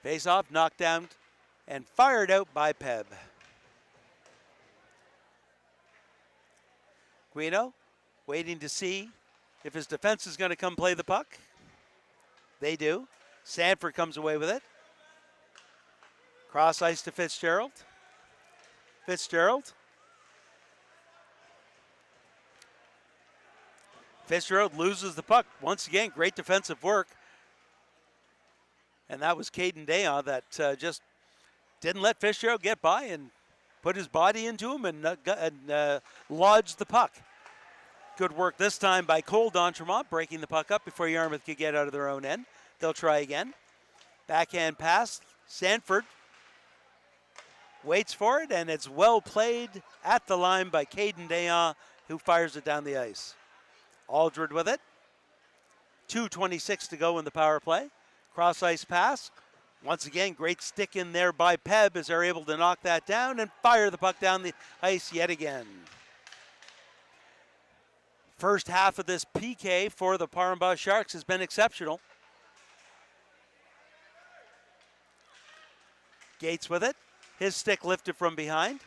Face-off, knocked down, and fired out by PEB. Guino waiting to see if his defense is going to come play the puck. They do. Sanford comes away with it. Cross ice to Fitzgerald. Fitzgerald loses the puck. Once again, great defensive work. And that was Caden Dayon that just didn't let Fitzgerald get by and put his body into him and lodged the puck. Good work this time by Cole D'Entremont, breaking the puck up before Yarmouth could get out of their own end. They'll try again. Backhand pass. Sanford waits for it, and it's well played at the line by Caden Dayon, who fires it down the ice. Aldred with it. 2:26 to go in the power play. Cross ice pass. Once again, great stick in there by PEB as they're able to knock that down and fire the puck down the ice yet again. First half of this PK for the Paramba Sharks has been exceptional. Gates with it. His stick lifted from behind.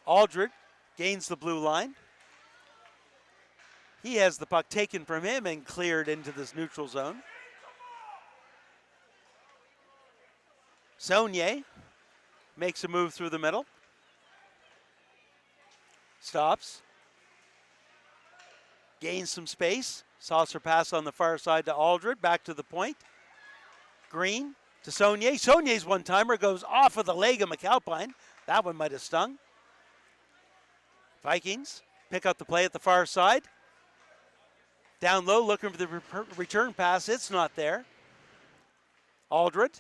Aldred gains the blue line. He has the puck taken from him and cleared into this neutral zone. Saunier makes a move through the middle. Stops. Gains some space. Saucer pass on the far side to Aldred. Back to the point. Green to Saunier. Saunier's one-timer goes off of the leg of McAlpine. That one might have stung. Vikings pick up the play at the far side. Down low, looking for the return pass. It's not there. Aldred.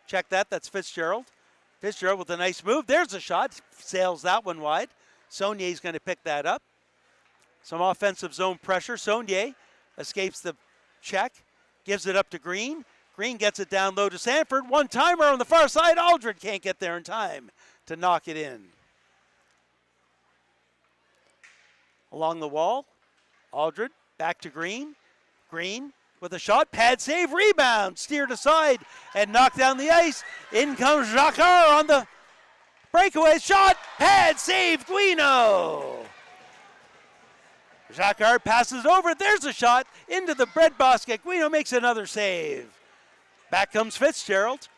Check that. That's Fitzgerald. Fitzgerald with a nice move. There's a shot. Sails that one wide. Saunier's going to pick that up. Some offensive zone pressure. Saunier escapes the check. Gives it up to Green. Green gets it down low to Sanford. One-timer on the far side. Aldred can't get there in time to knock it in. Along the wall. Aldred back to Green. Green with a shot. Pad save. Rebound. Steered aside and knocked down the ice. In comes Jacquard on the breakaway shot. Pad save. Guino. Jacquard passes over. There's a shot into the breadbasket. Guino makes another save. Back comes Fitzgerald.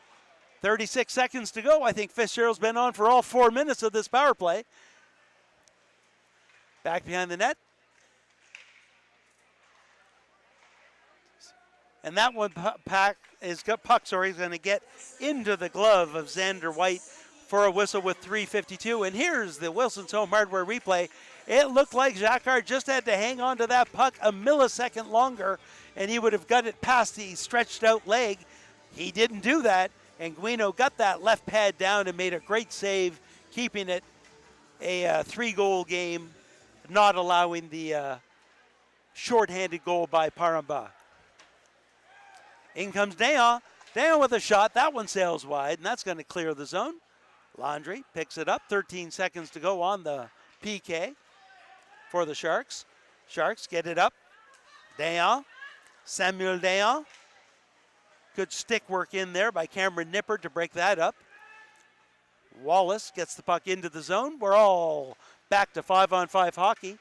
36 seconds to go. I think Fitzgerald's been on for all 4 minutes of this power play. Back behind the net. And that one puck is going to get into the glove of Xander White for a whistle with 3:52. And here's the Wilson's Home Hardware replay. It looked like Jacquard just had to hang on to that puck a millisecond longer, and he would have got it past the stretched out leg. He didn't do that, and Guino got that left pad down and made a great save, keeping it a 3-goal game, not allowing the shorthanded goal by Paramba. In comes Dayon. Dayon with a shot. That one sails wide, and that's going to clear the zone. Landry picks it up. 13 seconds to go on the PK for the Sharks. Sharks get it up. Dayon. Samuel Dayon. Good stick work in there by Cameron Nipper to break that up. Wallace gets the puck into the zone. We're all back to 5-on-5 hockey.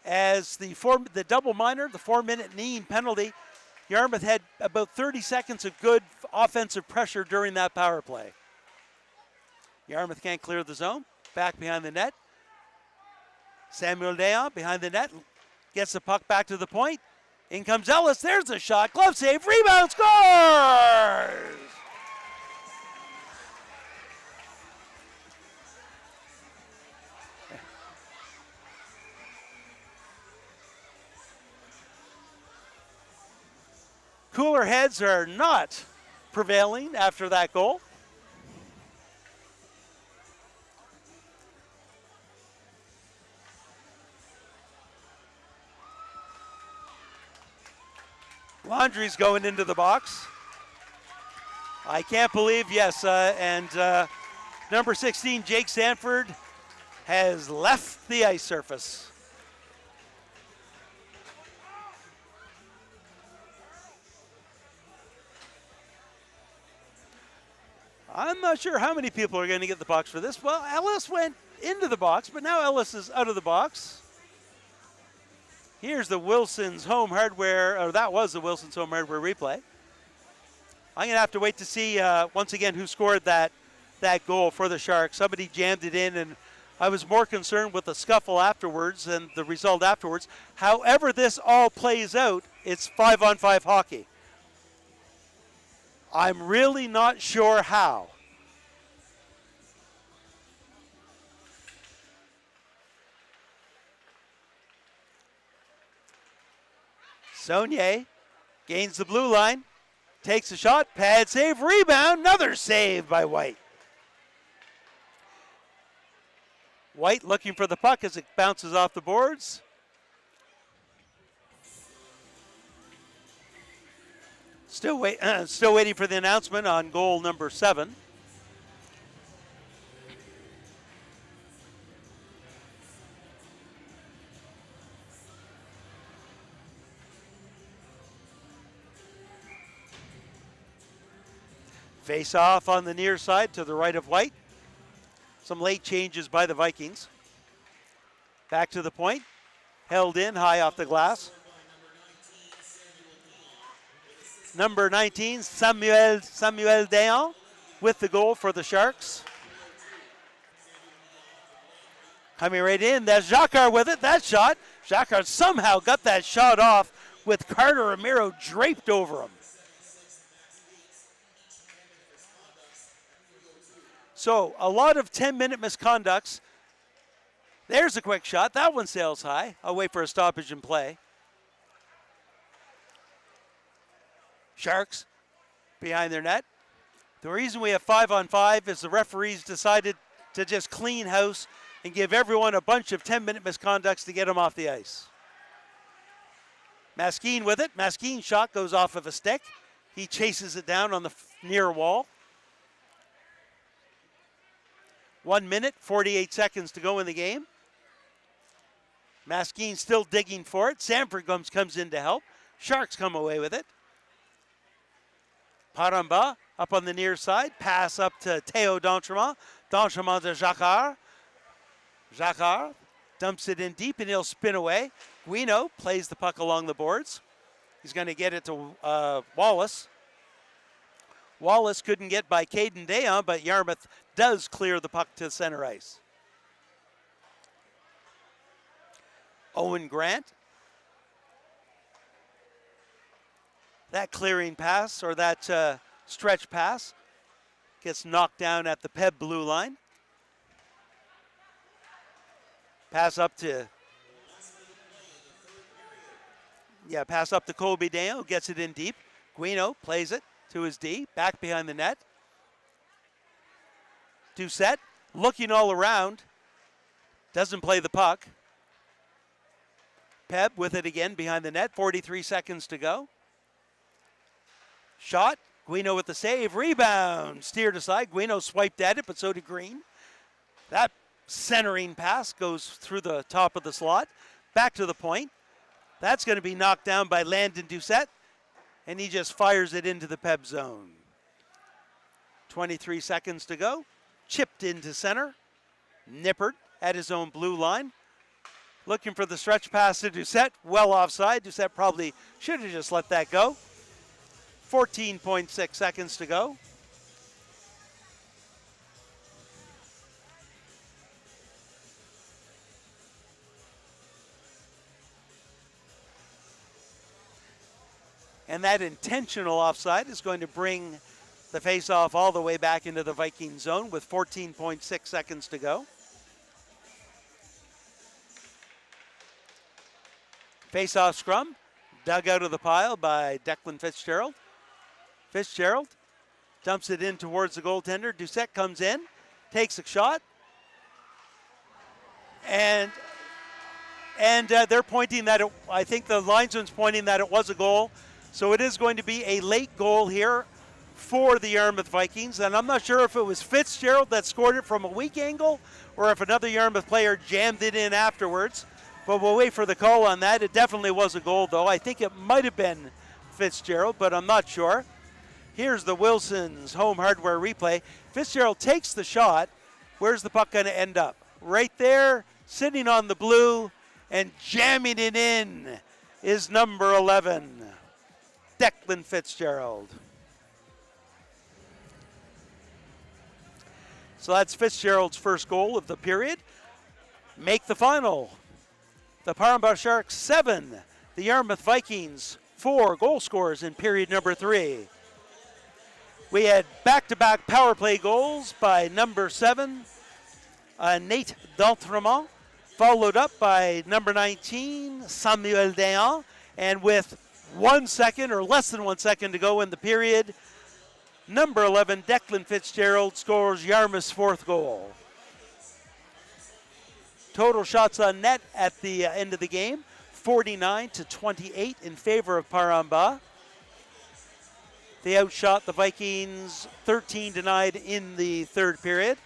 As the double minor, the 4-minute kneeing penalty, Yarmouth had about 30 seconds of good offensive pressure during that power play. Yarmouth can't clear the zone. Back behind the net. Samuel Dayon behind the net. Gets the puck back to the point. In comes Ellis. There's a shot. Glove save. Rebound. Scores! Cooler heads are not prevailing after that goal. Laundry's going into the box. I can't believe, yes, number 16, Jake Sanford, has left the ice surface. I'm not sure how many people are going to get the box for this. Well, Ellis went into the box, but now Ellis is out of the box. Here's the Wilson's Home Hardware, or that was the Wilson's Home Hardware replay. I'm going to have to wait to see, once again, who scored that goal for the Sharks. Somebody jammed it in, and I was more concerned with the scuffle afterwards and the result afterwards. However this all plays out, it's 5-on-5 hockey. I'm really not sure how. Saunier gains the blue line, takes a shot, pad save, rebound, another save by White. White looking for the puck as it bounces off the boards. Still waiting for the announcement on goal number 7. Face off on the near side to the right of White. Some late changes by the Vikings. Back to the point. Held in high off the glass. Number 19, Samuel Dayon with the goal for the Sharks. Coming right in, that's Jacquard with it, that shot. Jacquard somehow got that shot off with Carter Romero draped over him. So a lot of 10-minute misconducts. There's a quick shot. That one sails high. I'll wait for a stoppage in play. Sharks behind their net. The reason we have 5-on-5 is the referees decided to just clean house and give everyone a bunch of 10-minute misconducts to get them off the ice. Maskeen with it. Maskeen's shot goes off of a stick. He chases it down on the near wall. 1 minute, 48 seconds to go in the game. Maskeen still digging for it. Sanford comes in to help. Sharks come away with it. Paramba up on the near side. Pass up to Théo D'Entremont. D'Entremont to Jacquard. Jacquard dumps it in deep and he'll spin away. Guino plays the puck along the boards. He's going to get it to Wallace. Wallace couldn't get by Caden Dayon, but Yarmouth does clear the puck to center ice. Owen Grant. That clearing pass, or that stretch pass, gets knocked down at the PEB blue line. Pass up to Kobe Dayon, gets it in deep. Guino plays it to his D, back behind the net. Doucette looking all around, doesn't play the puck. PEB with it again behind the net, 43 seconds to go. Shot, Guino with the save, rebound, steered aside. Guino swiped at it, but so did Green. That centering pass goes through the top of the slot, back to the point. That's going to be knocked down by Landon Doucette, and he just fires it into the PEB zone. 23 seconds to go. Chipped into center. Nippert at his own blue line. Looking for the stretch pass to Doucette. Well offside. Doucette probably should have just let that go. 14.6 seconds to go. And that intentional offside is going to bring the faceoff all the way back into the Viking zone with 14.6 seconds to go. Faceoff scrum, dug out of the pile by Declan Fitzgerald. Fitzgerald dumps it in towards the goaltender. Doucette comes in, takes a shot, and they're pointing that I think the linesman's pointing that it was a goal. So it is going to be a late goal here for the Yarmouth Vikings. And I'm not sure if it was Fitzgerald that scored it from a weak angle or if another Yarmouth player jammed it in afterwards. But we'll wait for the call on that. It definitely was a goal, though. I think it might have been Fitzgerald, but I'm not sure. Here's the Wilson's home hardware replay. Fitzgerald takes the shot. Where's the puck going to end up? Right there, sitting on the blue, and jamming it in is number 11. Declan Fitzgerald. So that's Fitzgerald's first goal of the period. Make the final. The Paramba Sharks 7, the Yarmouth Vikings 4 goal scorers in period number 3. We had back-to-back power play goals by number 7, Nate D'Entremont, followed up by number 19, Samuel Dayan, and with 1 second or less than 1 second to go in the period, number 11, Declan Fitzgerald, scores Yarmouth's 4th goal. Total shots on net at the end of the game, 49-28 in favor of Paramba. They outshot the Vikings 13-9 in the third period.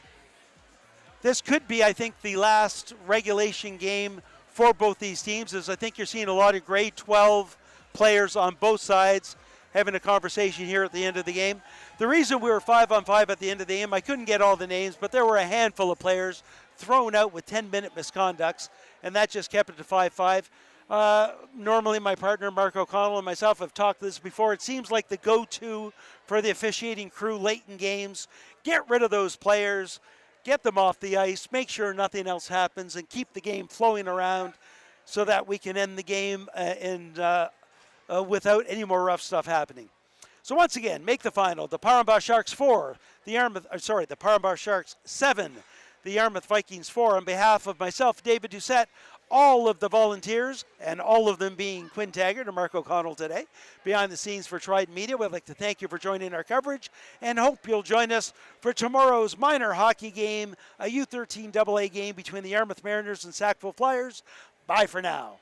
This could be, I think, the last regulation game for both these teams, as I think you're seeing a lot of grade 12 players on both sides having a conversation here at the end of the game. The reason we were 5-on-5 at the end of the game, I couldn't get all the names, but there were a handful of players thrown out with 10-minute misconducts, and that just kept it to 5-5. Normally my partner Mark O'Connell and myself have talked this before. It seems like the go-to for the officiating crew late in games. Get rid of those players, get them off the ice, make sure nothing else happens, and keep the game flowing around so that we can end the game without any more rough stuff happening. So once again, make the final. The Paramba Sharks 4, the Paramba Sharks 7, the Yarmouth Vikings 4. On behalf of myself, David Doucette, all of the volunteers, and all of them being Quinn Taggart and Mark O'Connell today. Behind the scenes for Trident Media, we'd like to thank you for joining our coverage and hope you'll join us for tomorrow's minor hockey game, a U13 AA game between the Yarmouth Mariners and Sackville Flyers. Bye for now.